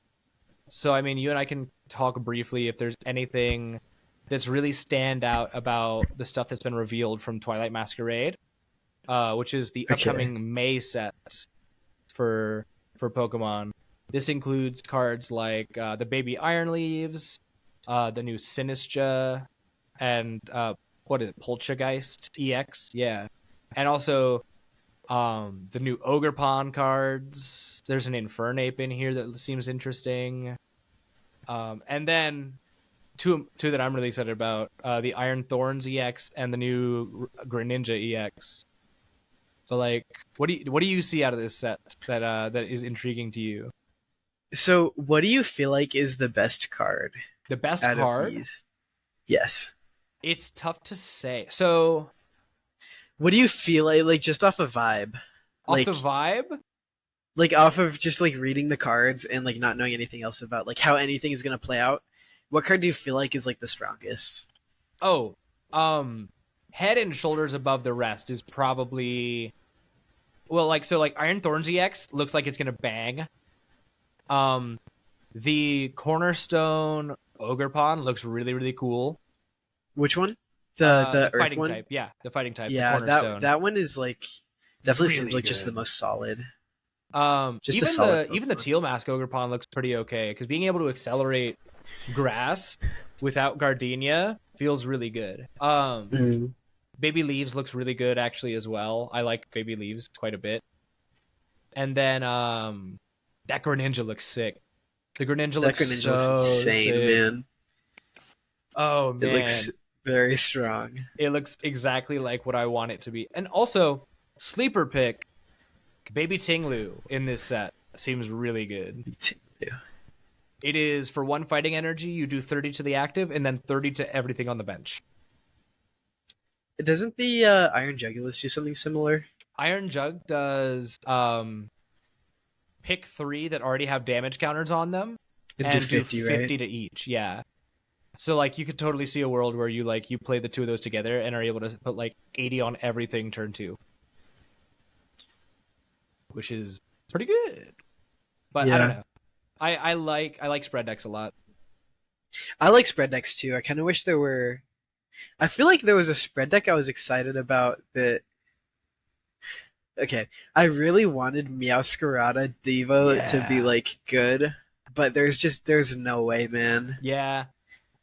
so I mean, you and I can talk briefly if there's anything that's really stand out about the stuff that's been revealed from Twilight Masquerade, which is the upcoming May set for Pokemon. This includes cards like the Baby Iron Leaves, the new Sinistra, and what is it, Poltergeist EX? Yeah. And also the new Ogerpon cards. There's an Infernape in here that seems interesting. And then two that I'm really excited about, the Iron Thorns EX and the new Greninja EX. So like what do you see out of this set that is intriguing to you? So what do you feel like is the best card? The best out card? Of these? Yes. It's tough to say. So what do you feel like just off of vibe? Off the vibe? Like off of just like reading the cards and like not knowing anything else about like how anything is gonna play out. What card do you feel like is like the strongest? Oh, head and shoulders above the rest is probably like Iron Thorns EX looks like it's gonna bang. The Cornerstone Ogerpon looks really really cool. Which one? The Earth fighting one? type. Yeah, the fighting type. Yeah, the that one is like definitely really seems like good. just the most solid. Just even the Teal Mask Ogerpon looks pretty okay because being able to accelerate grass without Gardenia feels really good. Baby Leaves looks really good actually as well. I like Baby Leaves quite a bit. And then that Greninja looks sick. The Greninja looks insane, sick. Man. Oh man, it looks very strong. It looks exactly like what I want it to be. And also, sleeper pick, Baby Tinglu in this set seems really good. Tinglu. It is for 1 fighting energy, you do 30 to the active and then 30 to everything on the bench. Doesn't the Iron Jugulis do something similar? Iron Jug does pick 3 that already have damage counters on them and do 50 right? to each. Yeah. So like you could totally see a world where you play the two of those together and are able to put like 80 on everything turn 2. Which is pretty good. But yeah. I don't know. I like spread decks a lot. I like spread decks too. I kind of wish there were. I feel like there was a spread deck I was excited about that. Okay, I really wanted Meowscarada Devo to be like good, but there's no way, man. Yeah,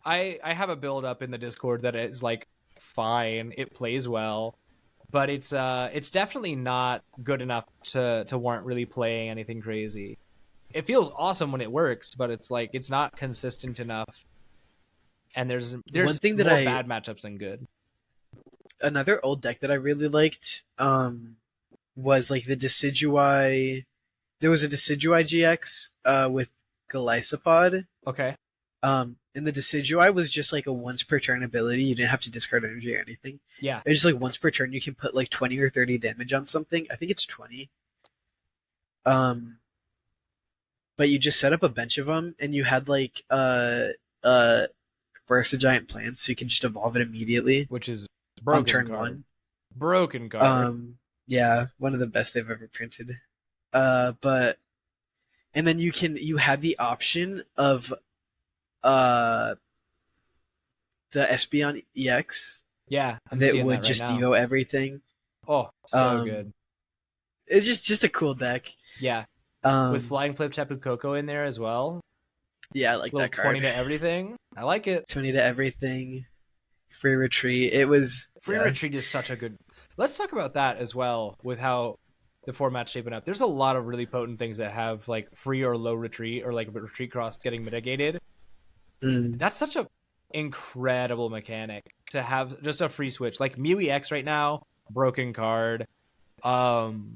I have a build up in the Discord that is like fine. It plays well, but it's definitely not good enough to warrant really playing anything crazy. It feels awesome when it works, but it's like it's not consistent enough. And there's one thing that more bad matchups than good. Another old deck that I really liked was like the Decidueye. There was a Decidueye GX with Golisopod. Okay. And the Decidueye was just like a once per turn ability. You didn't have to discard energy or anything. Yeah. It's just like once per turn you can put like 20 or 30 damage on something. I think it's 20. But you just set up a bunch of them, and you had like first a giant plant, so you can just evolve it immediately. Which is on turn card. 1. Broken card. Yeah, one of the best they've ever printed. But and then you had the option of the Espeon EX. Yeah, that would just devo everything. Oh, so good. It's just a cool deck. Yeah. With Flying Flip Tapu Koko in there as well. Yeah, I like that card. 20 to everything. I like it. 20 to everything. Free Retreat. It was Free Retreat is such a good. Let's talk about that as well with how the format's shaping up. There's a lot of really potent things that have like free or low retreat or like retreat cross getting mitigated. That's such a incredible mechanic to have just a free switch. Like Mew EX right now, broken card. Freaking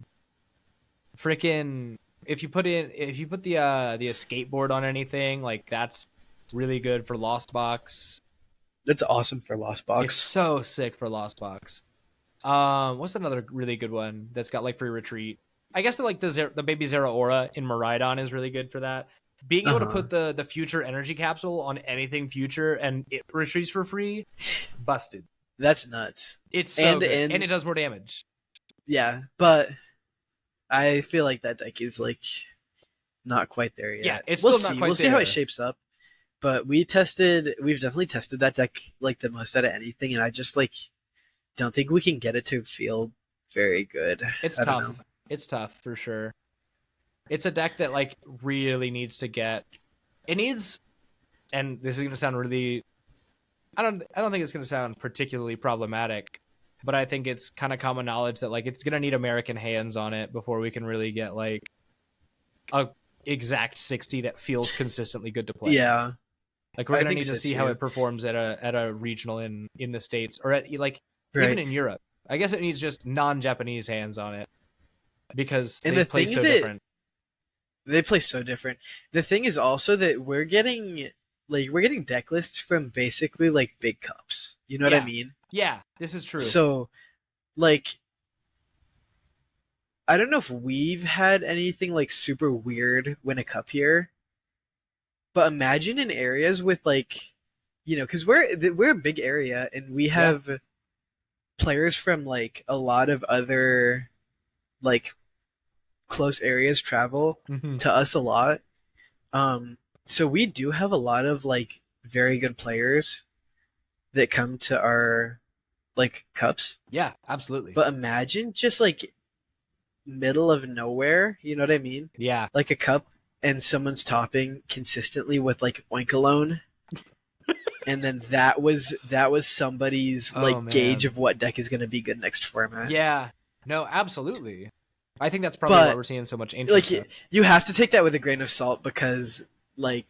if you put the escape board on anything, like that's really good for Lost Box. That's awesome for Lost Box. It's so sick for Lost Box. What's another really good one that's got like free retreat? I guess the Baby Zeraora in Miraidon is really good for that. Being able to put the future energy capsule on anything future and it retreats for free, busted. That's nuts. It's so good. And it does more damage. Yeah, but I feel like that deck is like not quite there yet. Yeah, it's still not quite there. We'll see how it shapes up. But we've definitely tested that deck like the most out of anything, and I just like don't think we can get it to feel very good. It's tough. It's tough for sure. It's a deck that like really needs to get. It needs, and this is going to sound really. I don't think it's going to sound particularly problematic, but I think it's kind of common knowledge that like it's going to need American hands on it before we can really get like a exact 60 that feels consistently good to play. Yeah. Like we're going to need to see how it performs at a regional in the States or at like even in Europe. I guess it needs just non-Japanese hands on it because they play so different. They play so different. The thing is also that we're getting deck lists from basically like big cups. You know what I mean? Yeah, this is true. So, like, I don't know if we've had anything like super weird win a cup here, but imagine in areas with like, you know, because we're a big area and we have players from like a lot of other like close areas travel to us a lot. So we do have a lot of like very good players that come to our like cups. Yeah, absolutely. But imagine just like middle of nowhere, you know what I mean? Yeah. Like a cup and someone's topping consistently with like Oinkalone. And then that was somebody's gauge of what deck is going to be good next format. Yeah. No, absolutely. I think that's probably why we're seeing so much interest. Like you have to take that with a grain of salt because like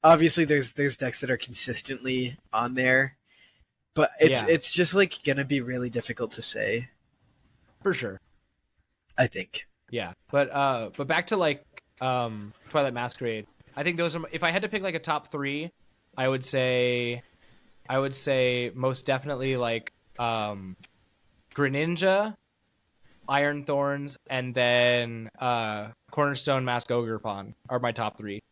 obviously there's decks that are consistently on there, but it's just like gonna be really difficult to say. For sure. I think. Yeah. But back to like Twilight Masquerade. I think those are if I had to pick like a top 3, I would say most definitely like Greninja, Iron Thorns, and then Cornerstone Mask Ogerpon are my top 3.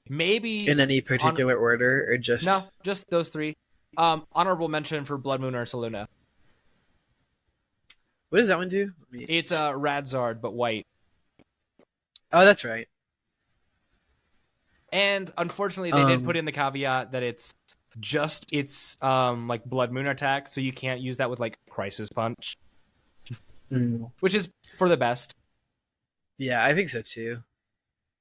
Maybe in any particular order or just no, just those 3. Honorable mention for Blood Moon Ursaluna. What does that one do? It's Radzard but white. Oh, that's right. And unfortunately, they did put in the caveat that it's like Blood Moon attack, so you can't use that with like Crisis Punch. Which is for the best. Yeah, I think so too.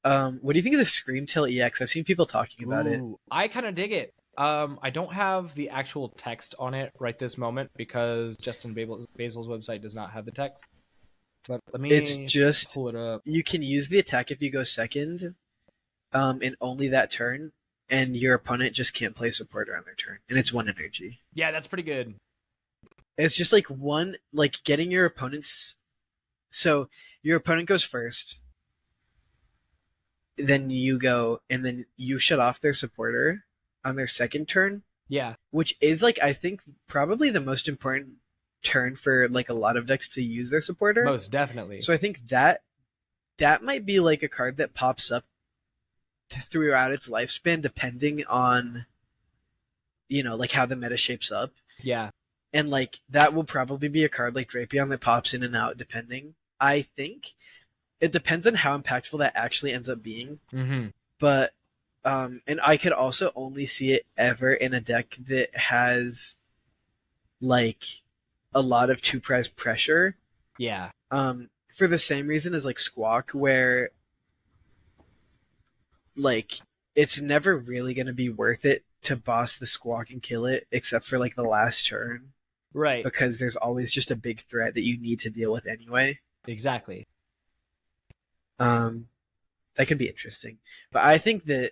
What do you think of the Screamtail EX? I've seen people talking about it. I kind of dig it. I don't have the actual text on it right this moment because Justin Basil's website does not have the text. But let me pull it up. You can use the attack if you go second, and only that turn, and your opponent just can't play supporter on their turn, and it's 1 energy. Yeah, that's pretty good. It's just like getting your opponent's. So your opponent goes first. then you go and then you shut off their supporter on their second turn, Yeah. which is like I think probably the most important turn for like a lot of decks to use their supporter. Most definitely. So I think that might be like a card that pops up throughout its lifespan, depending on like how the meta shapes up. Yeah. And like that will probably be a card like Drapion that pops in and out depending. I think it depends on how impactful that actually ends up being. Mm-hmm. But and I could also only see it ever in a deck that has like a lot of two prize pressure. Yeah. For the same reason as like Squawk, where like it's never really going to be worth it to boss the Squawk and kill it, except for like the last turn. Right. Because there's always just a big threat that you need to deal with anyway. Exactly. That could be interesting. But I think that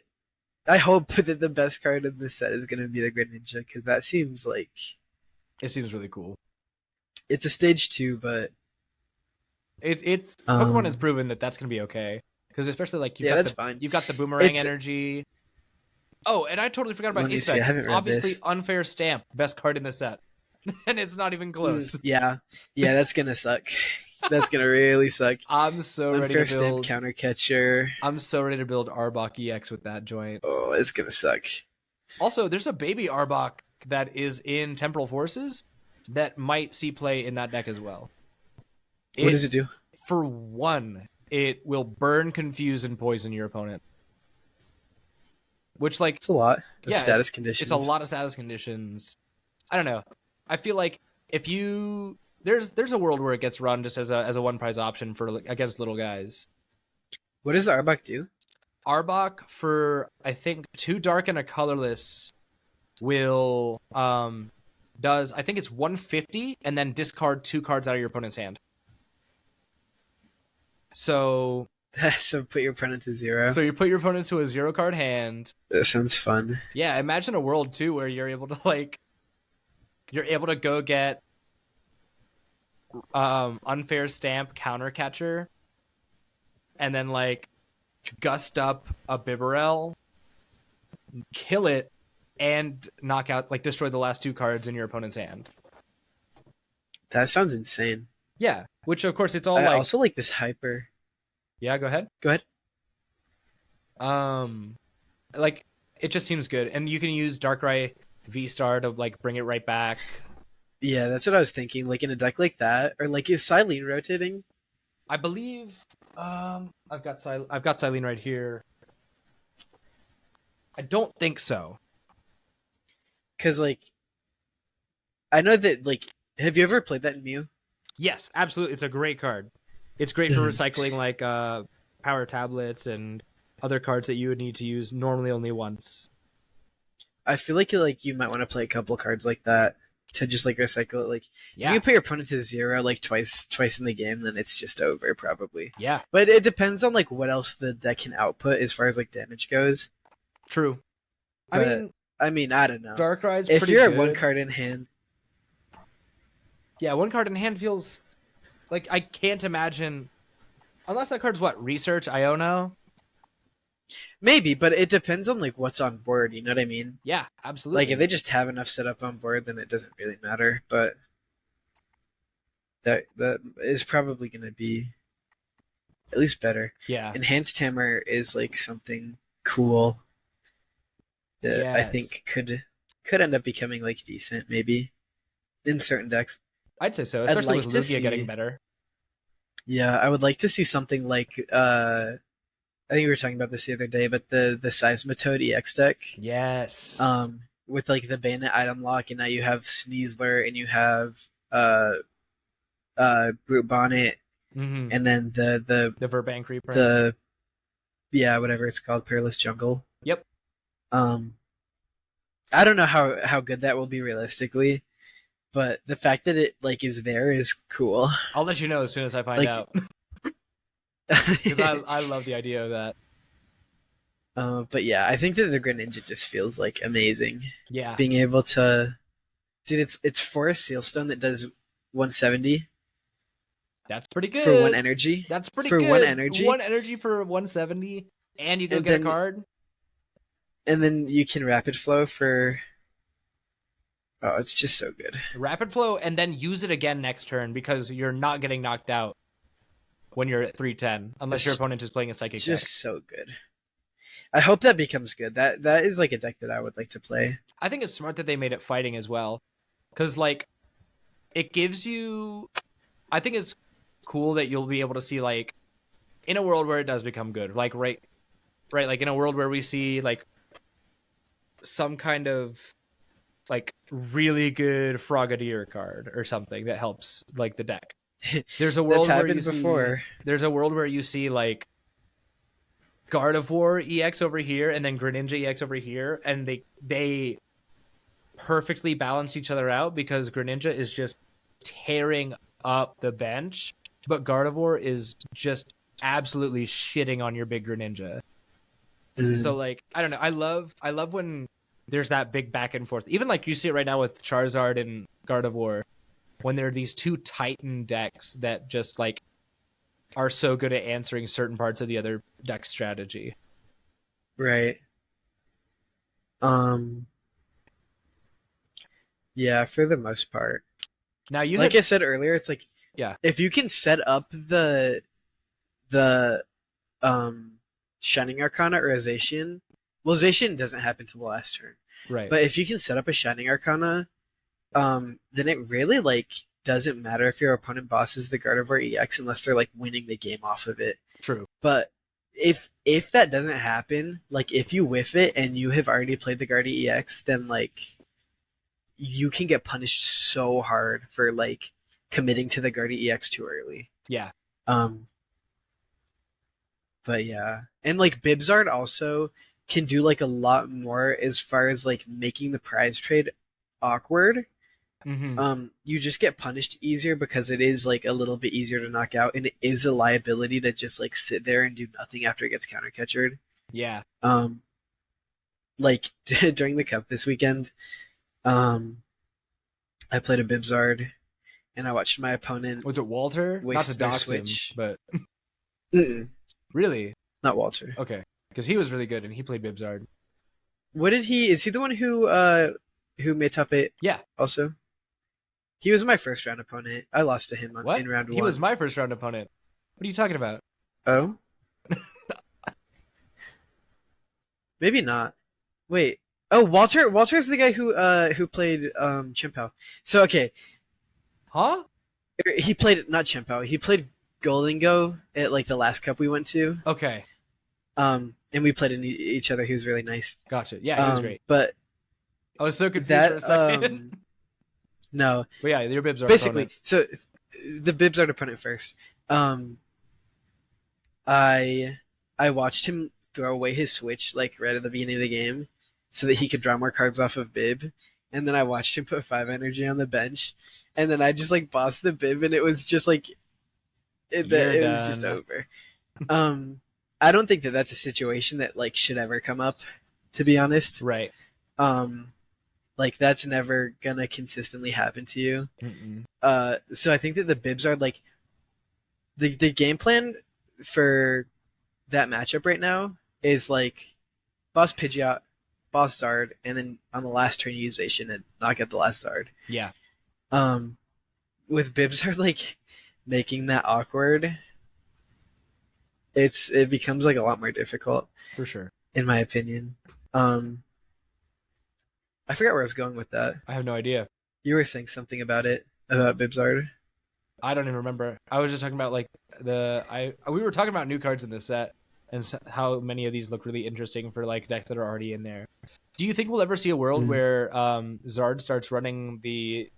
I hope that the best card in this set is going to be the Greninja, because that seems like it seems really cool. It's a stage 2, but it's Pokemon has proven that that's going to be okay, because especially like that's fine. You've got the boomerang energy. Oh, and I totally forgot about Ace-Specs. Obviously, Unfair Stamp, best card in the set. And it's not even close. Yeah, that's gonna suck. That's gonna really suck. I'm so ready to build Unfair Stamp Counter Catcher. I'm so ready to build Arbok EX with that joint. Oh, it's gonna suck. Also, there's a baby Arbok that is in Temporal Forces that might see play in that deck as well. What does it do? For one, it will burn, confuse, and poison your opponent. Which, like, it's a lot of status conditions. It's a lot of status conditions. I don't know. I feel like if you there's a world where it gets run just as a one prize option for against little guys. What does the Arbok do? Arbok for I think 2 dark and a colorless will does I think it's 150 and then discard 2 cards out of your opponent's hand. So put your opponent to 0. So you put your opponent to a 0 card hand. That sounds fun. Yeah, imagine a world too where you're able to go get Unfair Stamp Counter Catcher and then like gust up a Bibarel, kill it, and knock out destroy the last 2 cards in your opponent's hand. That sounds insane. Yeah, which of course it's all I also like this hyper. Yeah, go ahead. Go ahead. Like it just seems good, and you can use Darkrai V-Star to like bring it right back. Yeah, that's what I was thinking. Like in a deck like that, or like is Silene rotating? I believe I've got Silene right here. I don't think so. Because like I know that like have you ever played that in Mew? Yes, absolutely. It's a great card. It's great for recycling like power tablets and other cards that you would need to use normally only once. I feel like you might want to play a couple cards like that to just like recycle it. Like if you put your opponent to 0 like twice in the game, then it's just over probably. Yeah. But it depends on like what else the deck can output as far as like damage goes. True. But, I mean, I don't know. Darkrai's if pretty you're good. 1 card in hand. Yeah, 1 card in hand feels like I can't imagine unless that card's Research Iono. Maybe, but it depends on like what's on board, you know what I mean? Yeah, absolutely. Like if they just have enough set up on board, then it doesn't really matter. But that is probably gonna be at least better. Yeah. Enhanced Hammer is like something cool that I think could end up becoming like decent, maybe. In certain decks. I'd say so, especially with Lugia getting better. Yeah, I would like to see something like I think we were talking about this the other day, but the Seismitoad EX deck. Yes. With like the Bayonet item lock, and now you have Sneasler and you have Brute Bonnet, and then the Verbank Reaper. Whatever it's called, Peerless Jungle. Yep. I don't know how good that will be realistically. But the fact that it like is there is cool. I'll let you know as soon as I find out. Because I love the idea of that. But yeah, I think that the Greninja just feels like amazing. Yeah. Being able to, dude, it's Forest Sealstone that does 170. That's pretty good for 1 energy. That's pretty for good. 1 energy. 1 energy for 170 and you go And get a then card. and then you can rapid flow for. Oh, it's just so good. Rapid flow, and then use it again next turn because you're not getting knocked out when you're at 310, unless your It's opponent is playing a psychic deck. just so good. I hope that becomes good. That is like a deck that I would like to play. I think it's smart that they made it fighting as well, because like it gives you. I think it's cool that you'll be able to see like in a world where it does become good, like right, like in a world where we see like some kind of like really good Frogadier card or something that helps like the deck. There's a world That's where you happened see before. there's a world where you see like Gardevoir EX over here and then Greninja EX over here, and they perfectly balance each other out because Greninja is just tearing up the bench, but Gardevoir is just absolutely shitting on your big Greninja. So like I don't know, I love when there's that big back and forth. Even like you see it right now with Charizard and Gardevoir, when there are these two Titan decks that just like are so good at answering certain parts of the other deck strategy. Right. Um. Yeah, for the most part. Now you Like had I said earlier, it's like yeah, if you can set up the Shining Arcana or a Zacian. Well, Zacian doesn't happen till the last turn. right. But if you can set up a Shining Arcana, then it really like doesn't matter if your opponent bosses the Gardevoir EX unless they're like winning the game off of it. True. But if that doesn't happen, like if you whiff it and you have already played the Guardi EX, then like you can get punished so hard for like committing to the Guardi EX too early. Yeah. Um but yeah. And like Bibzard also can do like a lot more as far as like making the prize trade awkward. You just get punished easier because it is like a little bit easier to knock out, and it is a liability to just like sit there and do nothing after it gets counter catchered. Yeah. Like during the cup this weekend, I played a Bibzard, and I watched my opponent. Was it Walter? Not to dox him, but really, not Walter. Okay, because he was really good and he played Bibzard. What did he? Is he the one who made top 8? Yeah. Also, he was my first round opponent. I lost to him in round 1. He was my first round opponent. What are you talking about? Oh. Maybe not. Wait. Oh, Walter. Walter's the guy who played Chimpao. So okay. Huh? He played not Chimpao. He played Golingo at like the last cup we went to. Okay. And we played each other. He was really nice. Gotcha. Yeah, he was great. But I was so confused for a second. No. But yeah, your Bibs are basically opponent. So the Bibs are opponent first. I watched him throw away his switch like right at the beginning of the game so that he could draw more cards off of Bib, and then I watched him put 5 energy on the bench, and then I just like bossed the Bib, and it was just like it was just over. I don't think that that's a situation that like should ever come up, to be honest. Right. Like that's never gonna consistently happen to you. So I think that the Bibs are like the game plan for that matchup right now is like boss Pidgeot, boss Zard, and then on the last turn use Zacian and knock out the last Zard. Yeah. With Bibs are like making that awkward, it becomes like a lot more difficult. For sure. In my opinion. I forgot where I was going with that. I have no idea. You were saying something about it, about Bibzard. I don't even remember. I was just talking about like we were talking about new cards in this set and how many of these look really interesting for like decks that are already in there. Do you think we'll ever see a world where Zard starts running the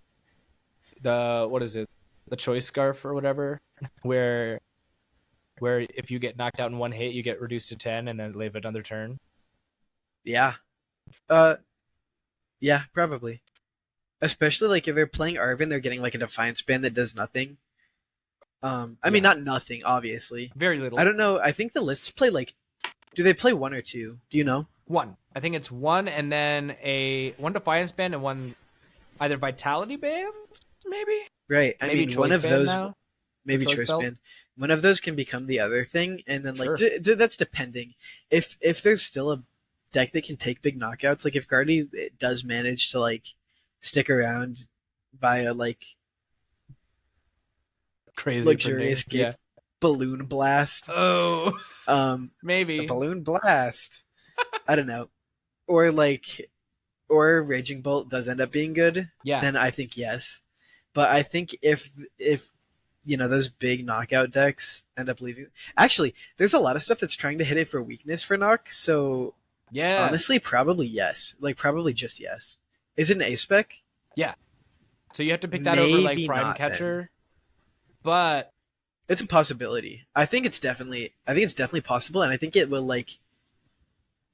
what is it? The choice scarf or whatever, where if you get knocked out in one hit, you get reduced to 10 and then live another turn? Yeah. Yeah, probably. Especially like if they're playing Arvin, they're getting like a Defiance band that does nothing. I mean, not nothing, obviously. Very little. I don't know. I think the lists play like, do they play 1 or 2? Do you know? 1. I think it's 1 and then one Defiance band and one either Vitality band, maybe. Right. I maybe mean, one of band those. now? maybe Choice choice belt? band. One of those can become the other thing, and then like Sure. that's depending. If there's still a deck that can take big knockouts, like if Guardy does manage to like stick around via like Crazy luxurious printing. Yeah. cape balloon blast, Oh, a maybe. balloon blast. I don't know, or like or Raging Bolt does end up being good, Yeah. then I think yes. But I think if those big knockout decks end up leaving. Actually, there's a lot of stuff that's trying to hit it for weakness for knock. So Yeah. honestly, probably yes. Like probably just yes. Is it an A spec? Yeah. So you have to pick that over like Maybe Prime not. Then Catcher, but it's a possibility. I think it's definitely possible, and I think it will like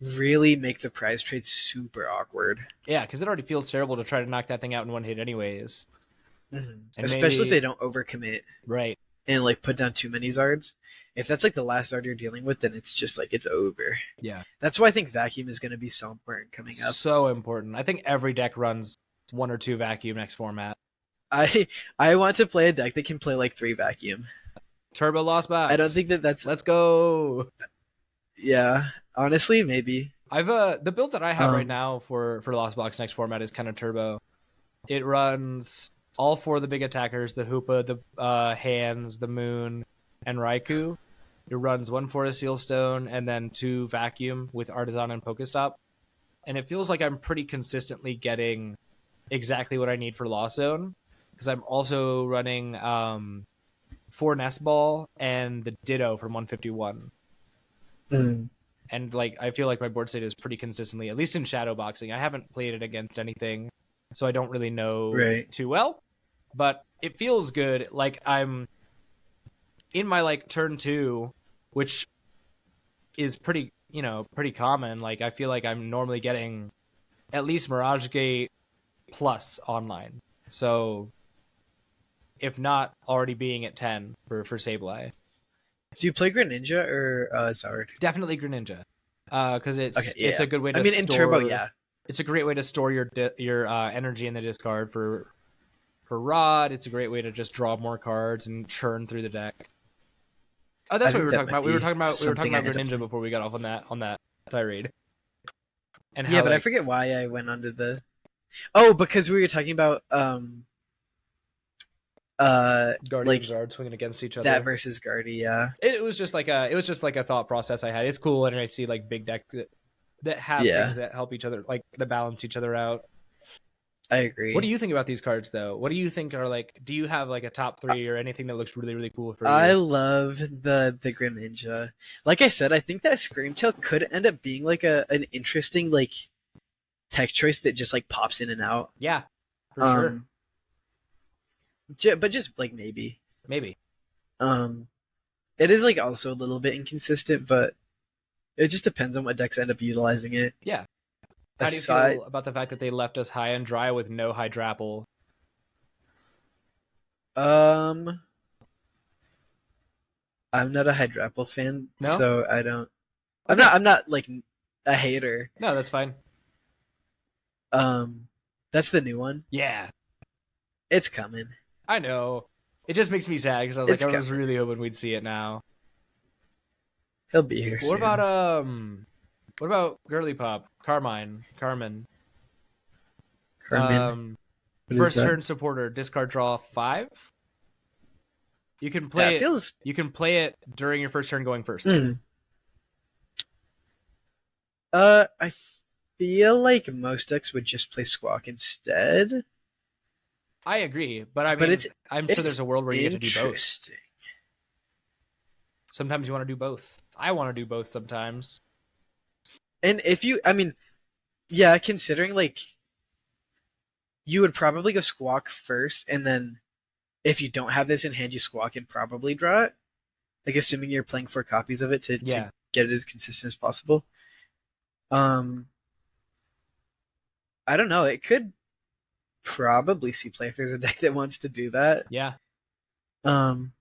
really make the prize trade super awkward. yeah, because it already feels terrible to try to knock that thing out in one hit, anyways. And Especially if maybe they don't overcommit right. and like put down too many Zards. If that's like the last Zard you're dealing with, then it's just like it's over. Yeah. That's why I think Vacuum is going to be so important coming up. So important. I think every deck runs 1 or 2 vacuum next format. I want to play a deck that can play like 3 Vacuum. Turbo Lost Box. I don't think that's. Let's go. Yeah, honestly, maybe. I've the build that I have right now for Lost Box next format is kind of turbo. It runs all 4 of the big attackers: the Hoopa, the Hands, the Moon, and Raikou. It runs 1 Forest Sealstone and then 2 Vacuum with Artisan and Pokestop. And it feels like I'm pretty consistently getting exactly what I need for Lost Zone, because I'm also running 4 Nest Ball and the Ditto from 151. And like I feel like my board state is pretty consistently, at least in shadow boxing. I haven't played it against anything, so I don't really know too well. But it feels good. Like I'm in my like turn 2, which is pretty common. Like I feel like I'm normally getting at least Mirage Gate plus online. So if not already being at 10 for Sableye. Do you play Greninja or Zard? Definitely Greninja. Because it's a good way to in Turbo, yeah. It's a great way to store your energy in the discard for Rod. It's a great way to just draw more cards and churn through the deck. Oh, that's what we were talking about. We were talking about Greninja before we got off on that tirade. And yeah, but I forget why I went onto the. Oh, because we were talking about Guardian like Zard swinging against each other. That versus Guardy, yeah. It was just like a thought process I had. It's cool and I see like big decks that have things that help each other, like that balance each other out. I agree. What do you think about these cards though? What do you think are like, do you have like a top 3 or anything that looks really, really cool for you? I love the Greninja. Like I said, I think that Screamtail could end up being like an interesting like tech choice that just like pops in and out. Yeah, for sure. But just like maybe. It is like also a little bit inconsistent, but it just depends on what decks end up utilizing it. Yeah. How do you feel about the fact that they left us high and dry with no Hydrapple? I'm not a Hydrapple fan, so I don't. Okay. I'm not like a hater. No, that's fine. That's the new one. Yeah, it's coming. I know. It just makes me sad because I was I was really hoping we'd see it now. He'll be here soon. What about Girly Pop? Carmen. First turn supporter, discard draw 5. You can play it. You can play it during your first turn going first. I feel like most decks would just play Squawk instead. I agree, but I'm sure there's a world where you get to do both. Sometimes you want to do both. I want to do both sometimes. And considering like you would probably go Squawk first, and then if you don't have this in hand, you Squawk and probably draw it. Like assuming you're playing 4 copies of it to get it as consistent as possible. I don't know. It could probably see play if there's a deck that wants to do that. Yeah. I'm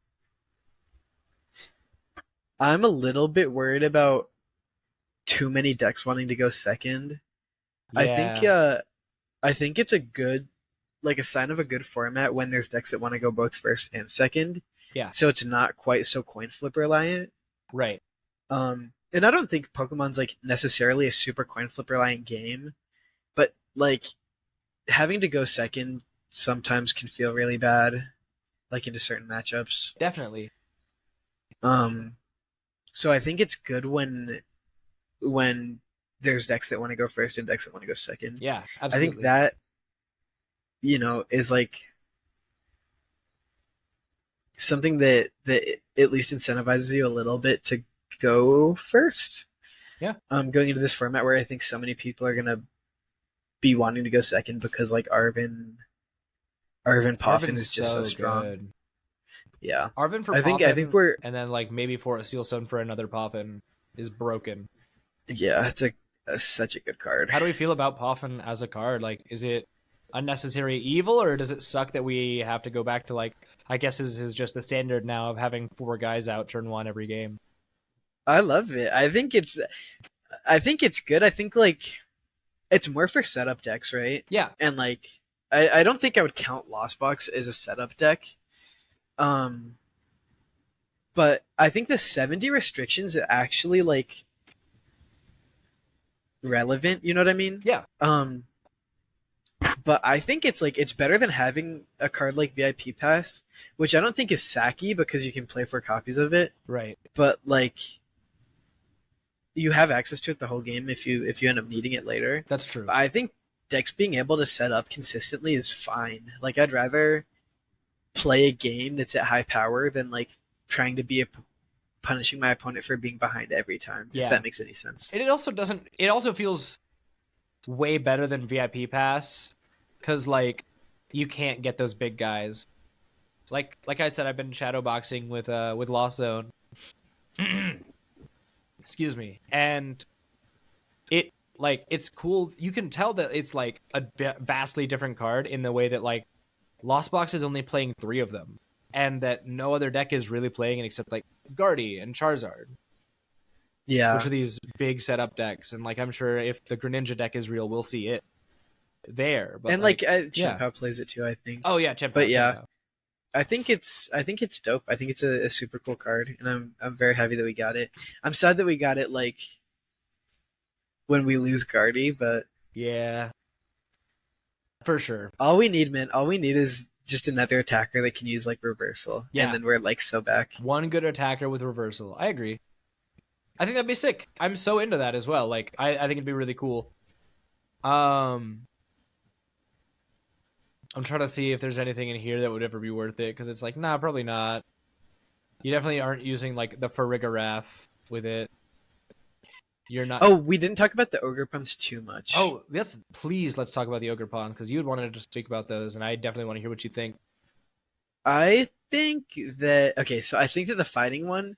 a little bit worried about too many decks wanting to go second. Yeah. I think it's a good, like a sign of a good format when there's decks that want to go both first and second. Yeah. So it's not quite so coin flip reliant. Right. And I don't think Pokemon's like necessarily a super coin flip reliant game, but like having to go second sometimes can feel really bad, like into certain matchups. Definitely. So I think it's good when there's decks that want to go first and decks that want to go second. Yeah, I absolutely. think that is like something that at least incentivizes you a little bit to go first. Yeah. Going into this format where I think so many people are gonna be wanting to go second because like Arvin Poffin Arvin's is just so strong. good. Yeah. Arvin for I Poffin, think we're and then like maybe for a Sealstone for another Poffin is broken. yeah, it's such a good card. How do we feel about Poffin as a card? Like, is it unnecessary evil, or does it suck that we have to go back to like, I guess this is just the standard now of having 4 guys out turn 1 every game? I love it. I think it's good. I think like it's more for setup decks, right? Yeah. And like I don't think I would count Lost Box as a setup deck. But I think the 70 restrictions are actually like relevant, you know what I mean? Yeah. But I think it's better than having a card like VIP Pass, which I don't think is sacky because you can play 4 copies of it. Right. But like you have access to it the whole game if you end up needing it later. That's true. But I think decks being able to set up consistently is fine. Like I'd rather play a game that's at high power than like trying to be punishing my opponent for being behind every time. Yeah. If that makes any sense. And it also doesn't. It also feels way better than VIP Pass because like you can't get those big guys. Like I said, I've been shadowboxing with Lost Zone. Excuse me, and it's cool. You can tell that it's like a vastly different card in the way that like Lost Box is only playing 3 of them, and that no other deck is really playing it except like Gardy and Charizard. Yeah. Which are these big setup decks, and like I'm sure if the Greninja deck is real, we'll see it there. But and like Chien-Pao plays it too, I think. Oh yeah, Chien-Pao. But yeah, I think it's dope. I think it's a super cool card, and I'm very happy that we got it. I'm sad that we got it like when we lose Gardy, but yeah, for sure. All we need is just another attacker that can use like reversal. Yeah. And then we're like so back. One good attacker with reversal. I agree. I think that'd be sick. I'm so into that as well. Like I think it'd be really cool. I'm trying to see if there's anything in here that would ever be worth it, because it's like, nah, probably not. You definitely aren't using like the Farigiraf with it. You're not. Oh, we didn't talk about the Ogerpons too much. Oh, please let's talk about the Ogerpons, because you had wanted to speak about those, and I definitely want to hear what you think. I think that I think that the fighting one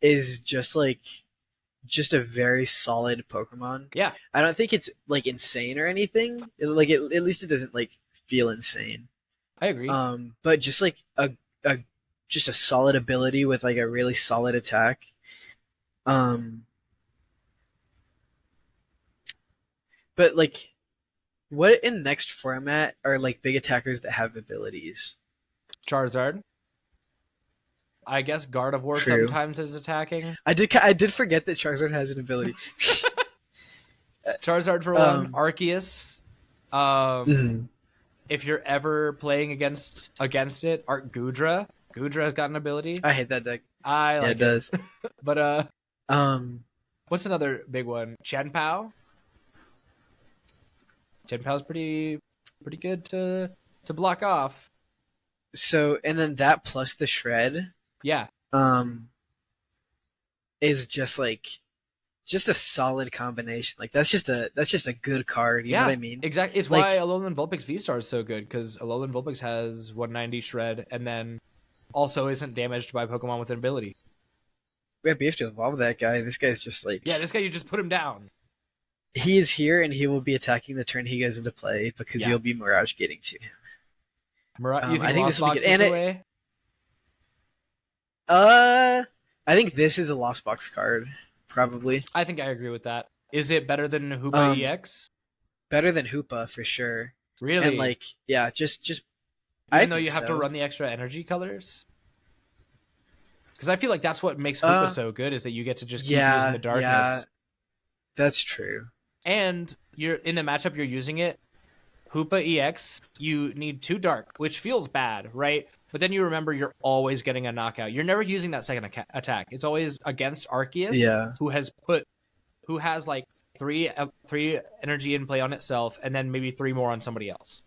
is just a very solid Pokemon. Yeah. I don't think it's like insane or anything. At least it doesn't like feel insane. I agree. But just like a solid ability with like a really solid attack. But like, what in next format are like big attackers that have abilities? Charizard. I guess Gardevoir True. sometimes is attacking. I did forget that Charizard has an ability. Charizard for one. Arceus. Mhm. If you're ever playing against it, Gudra. Gudra has got an ability. I hate that deck. I like it does. But what's another big one? Chien-Pao. Chien-Pao's pretty good to block off. So, and then that plus the shred. Yeah. Is just a solid combination. Like that's just a good card. You know what I mean? Exactly. It's like, why Alolan Vulpix V-Star is so good, because Alolan Vulpix has 190 shred and then also isn't damaged by Pokemon with an ability. We have to evolve that guy. This guy's just like... Yeah, this guy, you just put him down. He is here and he will be attacking the turn he goes into play because you'll be Mirage Gating to him. You think I think this will be good. And way? I think this is a Lost Box card, probably. I think I agree with that. Is it better than Hoopa EX? Better than Hoopa for sure. Really? And like, yeah, just even though you have to run the extra energy colors? Because I feel like that's what makes Hoopa so good, is that you get to just keep using the darkness. Yeah, that's true. And you're in the matchup you're using it, Hoopa EX, you need 2 dark, which feels bad, right? But then you remember you're always getting a knockout. You're never using that second attack. It's always against Arceus, who has like 3 energy in play on itself, and then maybe 3 more on somebody else.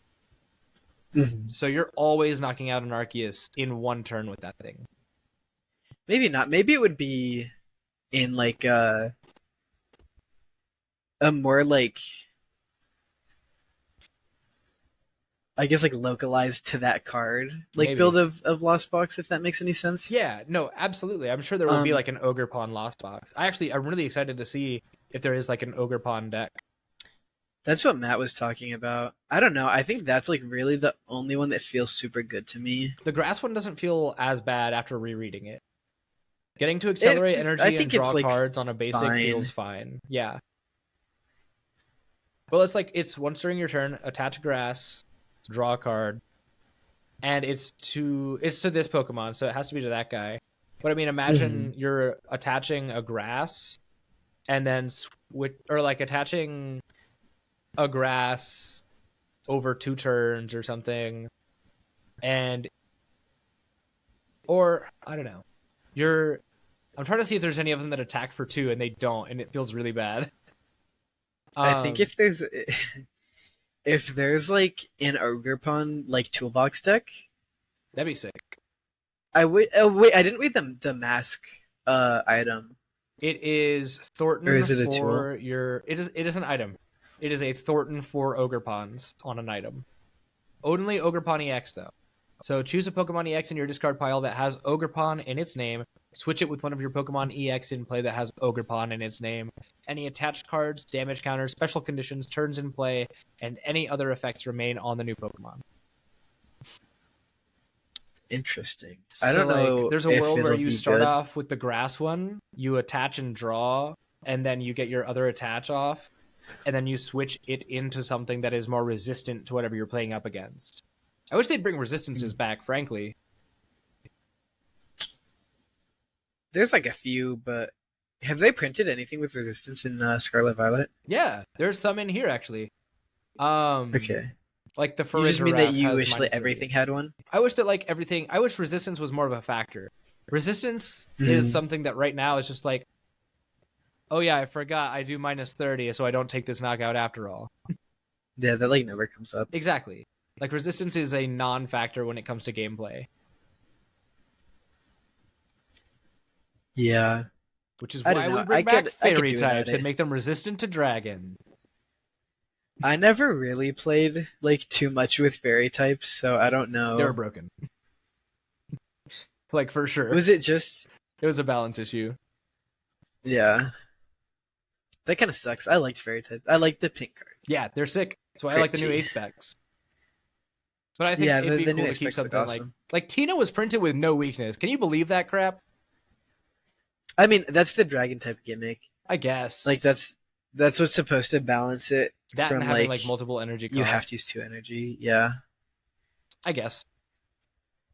Mm-hmm. So you're always knocking out an Arceus in 1 turn with that thing. Maybe not. Maybe it would be in like a more like, I guess, like localized to that card, like Maybe. build of Lost Box, if that makes any sense. Yeah, no, absolutely. I'm sure there will be like an Ogerpon Lost Box. I'm really excited to see if there is like an Ogerpon deck. That's what Matt was talking about. I don't know. I think that's like really the only one that feels super good to me. The grass one doesn't feel as bad after rereading it. Getting to accelerate energy and draw cards on a basic feels fine. Yeah. Well, it's once during your turn, attach grass, draw a card, and it's to this Pokemon, so it has to be to that guy. But I mean, imagine you're attaching a grass, and then attaching a grass over 2 turns or something, or I don't know. I'm trying to see if there's any of them that attack for 2 and they don't, and it feels really bad. I think if there's like an Ogerpon like toolbox deck, that'd be sick. I would. Oh wait, I didn't read the mask item. It is Thornton, or is it a for tool? It is an item. It is a Thornton for Ogerpons on an item. Only Ogerpon EX though. So choose a Pokemon EX in your discard pile that has Ogerpon in its name. Switch it with one of your Pokemon EX in play that has Ogerpon in its name. Any attached cards, damage counters, special conditions, turns in play, and any other effects remain on the new Pokemon. Interesting. So, I don't know. There's a world where you start off with the grass one, you attach and draw, and then you get your other attach off, and then you switch it into something that is more resistant to whatever you're playing up against. I wish they'd bring resistances back, frankly. There's like a few, but have they printed anything with resistance in Scarlet Violet? Yeah, there's some in here actually. Okay. Like the You just mean that you wish like everything had one? I wish that like everything. I wish resistance was more of a factor. Resistance is something that right now is just like, oh yeah, I forgot I do -30, so I don't take this knockout after all. Yeah, that like never comes up. Exactly. Like resistance is a non-factor when it comes to gameplay. Yeah. Which is why we bring back fairy types and it. make them resistant to dragon. I never really played like too much with fairy types, so I don't know. They were broken. Like for sure. Was it just? It was a balance issue. Yeah. That kind of sucks. I liked fairy types. I like the pink cards. Yeah, they're sick. That's why I like the new ace specs. But I think it'd be cool to keep something awesome. like Tina was printed with no weakness. Can you believe that crap? I mean, that's the dragon type gimmick. I guess. Like that's what's supposed to balance it. That from, and having like multiple energy costs. You have to use 2 energy. Yeah. I guess.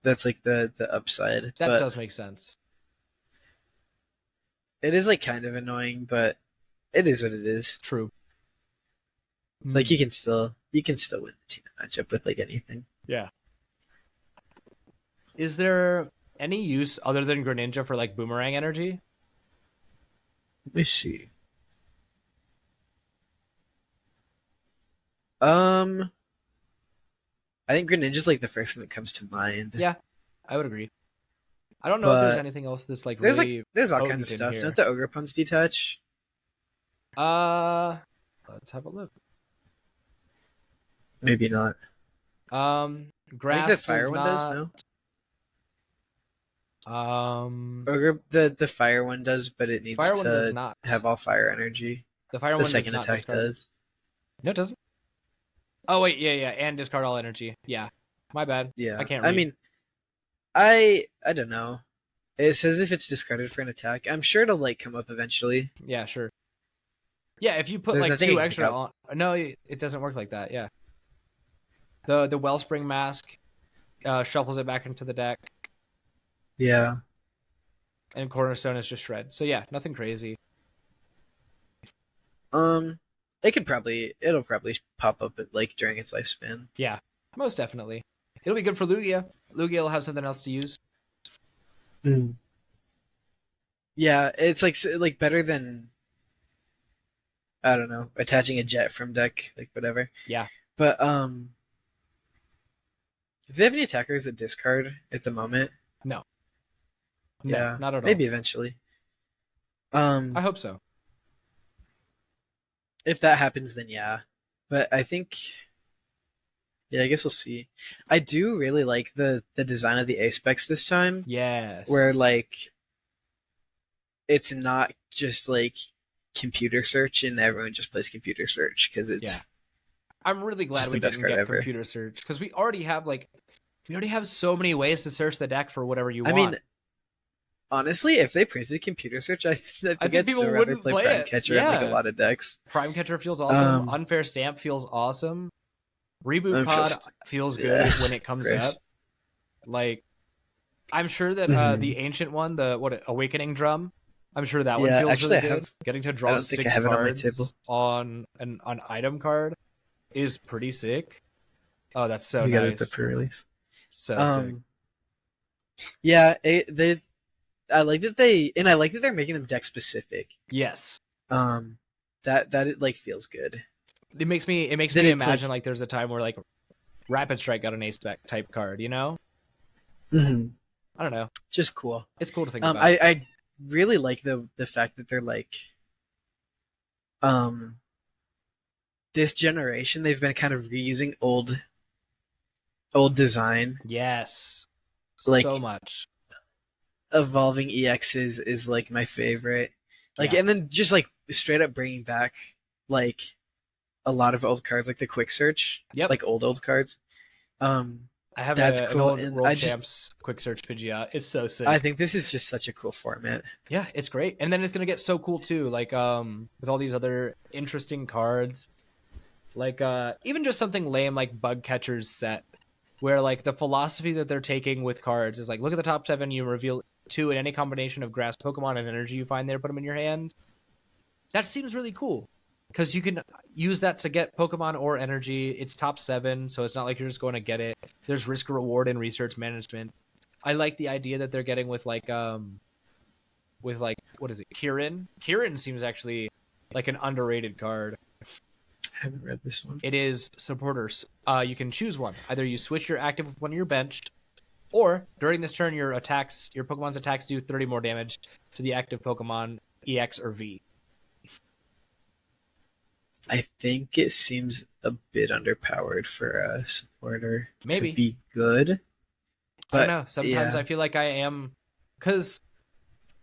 That's like the upside. That does make sense. It is like kind of annoying, but it is what it is. True. Like you can still win the team matchup with like anything. Yeah. Is there any use other than Greninja for like boomerang energy? Let me see. I think Greninja's like the first thing that comes to mind. Yeah, I would agree. I don't know if there's anything else that's like really there's all kinds of stuff. Don't the Ogerpons detach? Let's have a look. Maybe not. Grass. I think the fire one does, no? The fire one does, but it needs to have all fire energy. The fire one does not. The second attack does. No, it doesn't. Oh wait, yeah, and discard all energy. Yeah, my bad. Yeah, I can't read. I mean, I don't know. It says if it's discarded for an attack. I'm sure it'll like come up eventually. Yeah, sure. Yeah, if you put There's like 2 extra on. No, it doesn't work like that. Yeah. The Wellspring Mask shuffles it back into the deck. Yeah. And Cornerstone is just Shred. So yeah, nothing crazy. It'll probably pop up like during its lifespan. Yeah, most definitely. It'll be good for Lugia. Lugia will have something else to use. Yeah, it's like better than, I don't know, attaching a jet from deck, like whatever. Yeah. But do they have any attackers that discard at the moment? No. Yeah, not at all. Maybe eventually. I hope so. If that happens, then yeah. But I think, yeah, I guess we'll see. I do really like the design of the A-Specs this time. Yes. Where like it's not just like computer search and everyone just plays computer search because it's. Yeah. I'm really glad we didn't get computer search because we already have so many ways to search the deck for whatever you want. I mean, honestly, if they printed computer search, I think I'd still rather play Prime Catcher in like a lot of decks. Prime Catcher feels awesome. Unfair Stamp feels awesome. Reboot Pod feels good when it comes up. Like, I'm sure that the ancient one, the Awakening Drum, I'm sure that one feels really good. Getting to draw 6 cards on an item card is pretty sick. Oh, that's so nice. You got it the pre-release. So sick. Yeah, I like that they're making them deck specific. Yes. That it like feels good. It makes me imagine like there's a time where like Rapid Strike got an A-Spec type card, you know? Mm-hmm. I don't know. Just cool. It's cool to think about. I really like the fact that they're like this generation they've been kind of reusing old design. Yes. Like, so much. Evolving EXs is like my favorite. Like, and then just like straight up bringing back like a lot of old cards, like the quick search. Yep. Like old cards. I have that's cool. An old World Champs quick search Pidgeot. It's so sick. I think this is just such a cool format. Yeah, it's great. And then it's gonna get so cool too, like with all these other interesting cards. Like even just something lame like Bug Catcher's set, where like the philosophy that they're taking with cards is like, look at the top 7, you reveal 2 in any combination of grass, Pokemon, and energy you find there, put them in your hand. That seems really cool. Because you can use that to get Pokemon or energy. It's top 7, so it's not like you're just going to get it. There's risk reward and research management. I like the idea that they're getting with like what is it, Kirin? Kirin seems actually like an underrated card. I haven't read this one. It is supporters. You can choose one. Either you switch your active when you're benched, or during this turn your Pokemon's attacks do 30 more damage to the active Pokemon EX or V. I think it seems a bit underpowered for a supporter to be good. But I don't know. Sometimes I feel like I am, because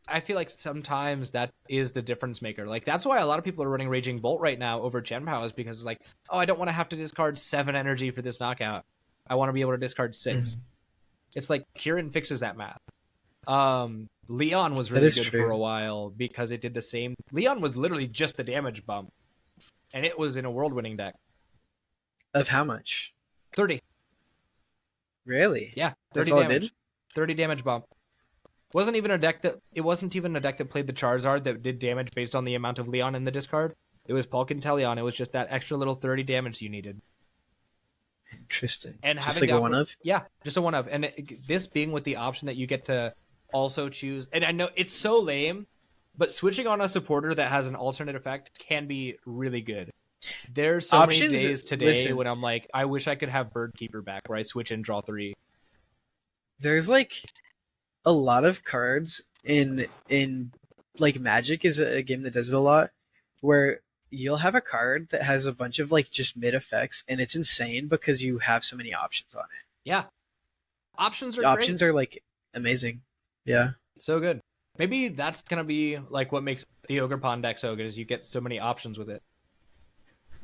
I feel like sometimes that is the difference maker. Like, that's why a lot of people are running Raging Bolt right now over Genpow, is because like, oh, I don't want to have to discard 7 energy for this knockout. I want to be able to discard 6. Mm-hmm. It's like Kirin fixes that math. Leon was really good for a while because it did the same. Leon was literally just the damage bump. And it was in a world-winning deck. Of how much? 30. Really? Yeah, 30 That's all damage. it did? 30 damage bump. It wasn't even a deck that played the Charizard that did damage based on the amount of Leon in the discard. It was Palk and Teleon. It was just that extra little 30 damage you needed. Interesting. And just like a one-of? Yeah, just a one-of. And this being with the option that you get to also choose... And I know it's so lame, but switching on a supporter that has an alternate effect can be really good. There's so many days today when I'm like, I wish I could have Birdkeeper back, where I switch and draw 3. There's like a lot of cards in like Magic is a game that does it a lot, where you'll have a card that has a bunch of like just mid effects, and it's insane because you have so many options on it. Yeah, options are like amazing. Yeah, so good. Maybe that's going to be like what makes the Ogre Pond deck so good, is you get so many options with it.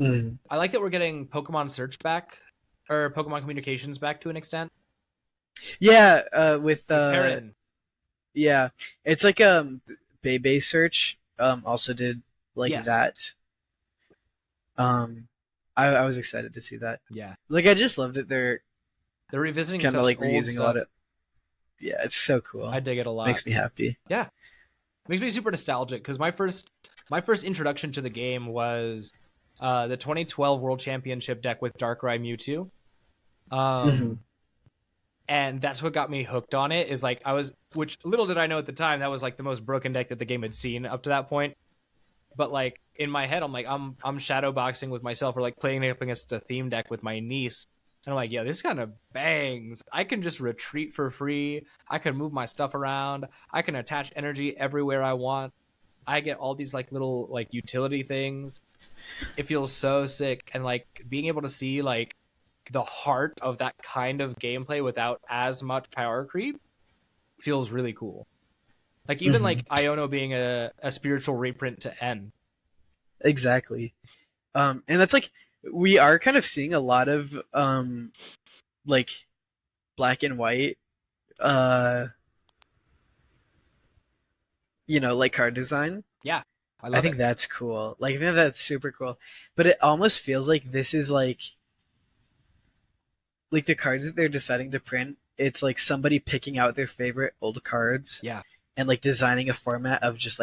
Mm. I like that we're getting Pokemon Search back, or Pokemon Communications back to an extent. Yeah, with Perrin. Yeah, it's like Bebe Search also did like that. I was excited to see that. Yeah. Like, I just love that they're revisiting kind of like reusing stuff. a lot of. Yeah, it's so cool. I dig it a lot. Makes me happy. Yeah, makes me super nostalgic because my first introduction to the game was the 2012 World Championship deck with Darkrai Mewtwo. And that's what got me hooked on it. Is like which little did I know at the time that was like the most broken deck that the game had seen up to that point. But like in my head, I'm like I'm shadow boxing with myself, or like playing up against a theme deck with my niece, and I'm like, yeah, this kind of bangs. I can just retreat for free. I can move my stuff around. I can attach energy everywhere I want. I get all these like little like utility things. It feels so sick, and like being able to see like the heart of that kind of gameplay without as much power creep feels really cool. Like even like Iono being a spiritual reprint to N. Exactly. And that's like we are kind of seeing a lot of like black and white like card design. Yeah. I think that's cool. Like I think that's super cool. But it almost feels like this is like the cards that they're deciding to print, it's like somebody picking out their favorite old cards. Yeah. And like designing a format of just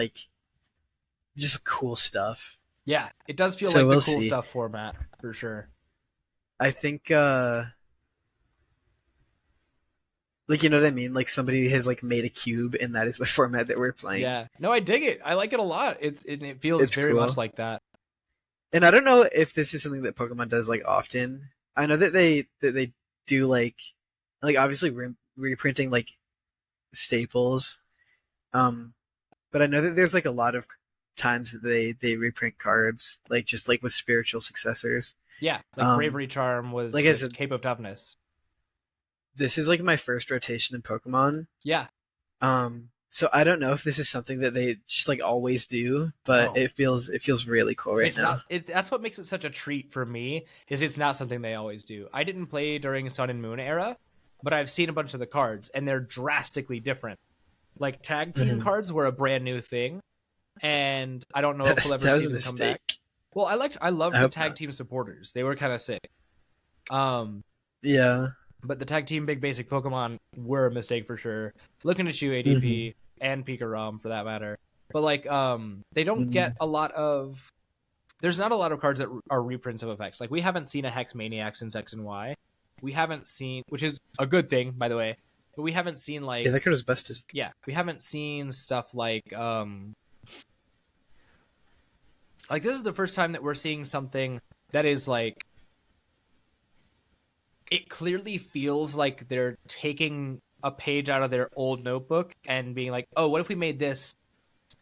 cool stuff. Yeah, it does feel like the cool stuff format for sure. I think like you know what I mean? Like somebody has like made a cube and that is the format that we're playing. Yeah. No, I dig it. I like it a lot. It feels very much like that. And I don't know if this is something that Pokemon does like often. I know that they do like obviously reprinting like staples. But I know that there's like a lot of times that they reprint cards, like just like with spiritual successors. Yeah, like Bravery Charm was like I said, Cape of Toughness. This is like my first rotation in Pokemon. Yeah. So I don't know if this is something that they just like always do, but it feels really cool right now. That's what makes it such a treat for me. Is it's not something they always do. I didn't play during Sun and Moon era, but I've seen a bunch of the cards, and they're drastically different. Like tag team cards were a brand new thing, and I don't know if we'll ever see them come back. Well, I loved the tag team supporters. They were kind of sick. Yeah. But the tag team big basic Pokemon were a mistake for sure. Looking at you, ADP and Pikarom for that matter. But like they don't get a lot of. There's not a lot of cards that are reprints of effects. Like we haven't seen a Hex Maniac since X and Y. We haven't seen, which is a good thing, by the way. But we haven't seen like that card was busted. Yeah, we haven't seen stuff like this is the first time that we're seeing something that is like it clearly feels like they're taking a page out of their old notebook and being like, oh, what if we made this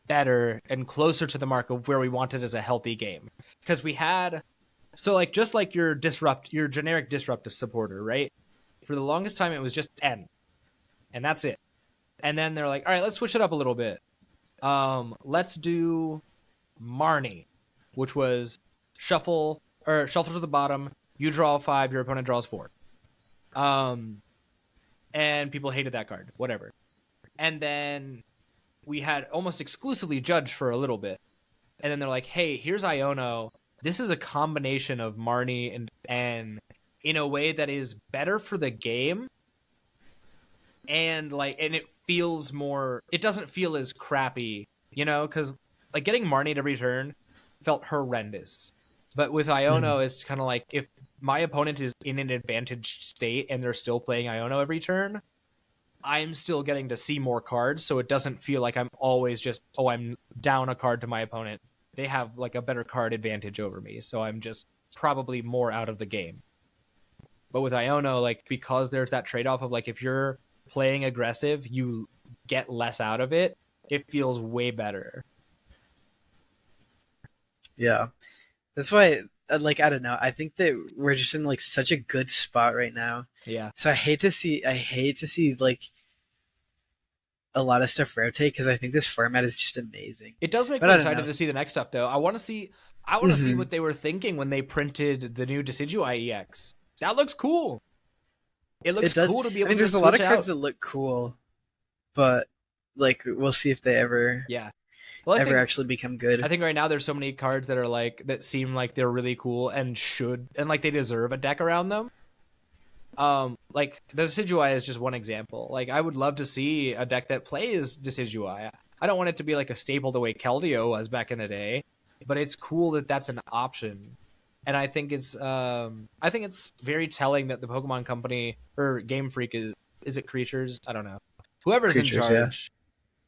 better and closer to the mark of where we wanted as a healthy game? Because we had just like your generic disruptive supporter, right? For the longest time it was just N. And that's it. And then they're like, all right, let's switch it up a little bit. Let's do Marnie, which was shuffle to the bottom, you draw 5, your opponent draws 4. And people hated that card, whatever. And then we had almost exclusively Judge for a little bit. And then they're like, hey, here's Iono. This is a combination of Marnie and N in a way that is better for the game. And it feels more, it doesn't feel as crappy, because like getting Marnie to return felt horrendous. But with Iono, it's kind of like if my opponent is in an advantaged state and they're still playing Iono every turn, I'm still getting to see more cards, so it doesn't feel like I'm always just, I'm down a card to my opponent. They have like a better card advantage over me, so I'm just probably more out of the game. But with Iono, like because there's that trade-off of like if you're playing aggressive, you get less out of it. It feels way better. Yeah. That's why, like, I don't know. I think that we're just in like such a good spot right now. Yeah. So I hate to see like a lot of stuff rotate because I think this format is just amazing. It does make me excited to see the next stuff, though. I want to see what they were thinking when they printed the new Decidueye EX. That looks cool. It looks cool to be able to there's a lot of cards that look cool, but like we'll see if they ever actually become good. I think right now there's so many cards that are like that seem like they're really cool and like they deserve a deck around them. Like the Decidueye is just one example. Like I would love to see a deck that plays Decidueye. I don't want it to be like a staple the way Keldeo was back in the day, but it's cool that that's an option. And I think it's very telling that the Pokemon Company or Game Freak is it Creatures? I don't know. Whoever's in Creatures, yeah. charge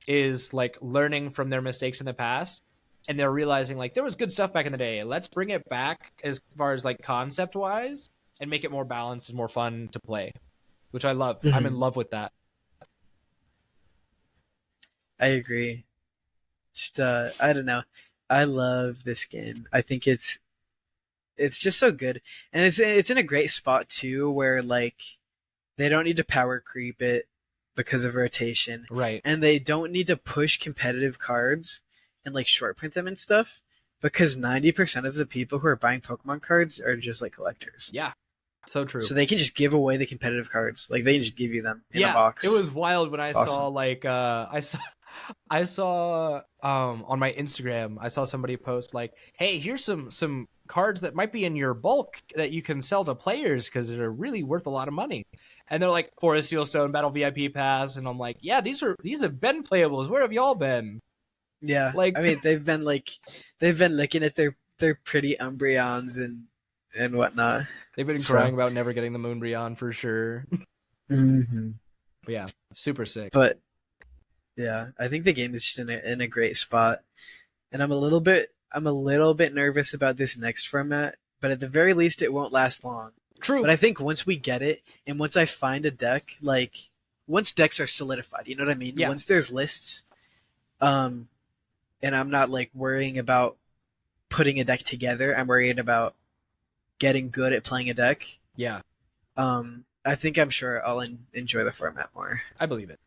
is like learning from their mistakes in the past, and they're realizing like there was good stuff back in the day. Let's bring it back as far as like concept wise and make it more balanced and more fun to play, which I love. I'm in love with that. I agree. Just I don't know. I love this game. I think it's just so good, and it's in a great spot too, where like they don't need to power creep it because of rotation, Right. and they don't need to push competitive cards and like short print them and stuff because 90% of the people who are buying Pokemon cards are just like collectors. Yeah. So true. So they can just give away the competitive cards. Like they can just give you them in a box. It was wild when I saw awesome. like I saw on my Instagram, I saw somebody post like, "Hey, here's some cards that might be in your bulk that you can sell to players because they're really worth a lot of money." And they're like, Forest Seal Stone, Battle VIP Pass, and I'm like, "Yeah, these have been playables. Where have y'all been?" Yeah. Like, I mean, they've been looking at their pretty Umbreons and whatnot. They've been crying about never getting the Moonbreon for sure. Mm-hmm. But yeah, super sick. But yeah, I think the game is just in a great spot, and I'm a little bit nervous about this next format. But at the very least, it won't last long. True. But I think once we get it, and once I find a deck, like once decks are solidified, you know what I mean? Yeah. Once there's lists, and I'm not like worrying about putting a deck together. I'm worried about getting good at playing a deck. Yeah. I think I'm sure I'll enjoy the format more. I believe it.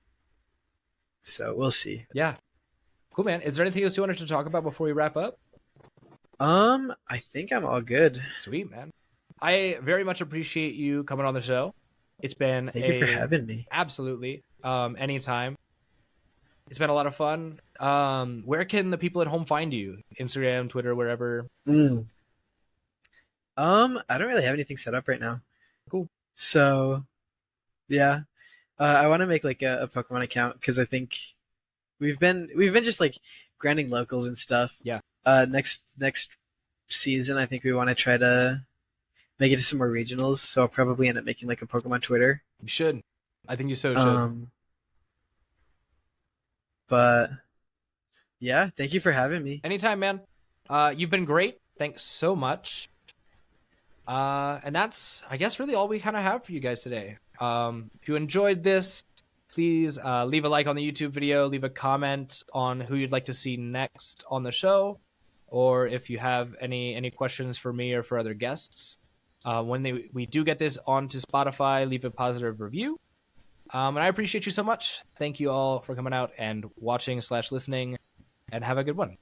So we'll see. Yeah. Cool, man. Is there anything else you wanted to talk about before we wrap up? I think I'm all good. Sweet, man. I very much appreciate you coming on the show. It's been Thank you for having me. Absolutely. Anytime. It's been a lot of fun. Where can the people at home find you? Instagram, Twitter, wherever. I don't really have anything set up right now. Cool. So, yeah, I want to make like a Pokemon account because I think we've been just like grinding locals and stuff. Yeah. Next season, I think we want to try to make it to some more regionals. So I'll probably end up making like a Pokemon Twitter. You should. I think you should. But yeah, thank you for having me. Anytime, man. You've been great. Thanks so much. And that's, I guess, really all we kind of have for you guys today. If you enjoyed this, please leave a like on the YouTube video, leave a comment on who you'd like to see next on the show, or if you have any questions for me or for other guests. When we do get this onto Spotify, leave a positive review. And I appreciate you so much. Thank you all for coming out and watching/listening, and have a good one.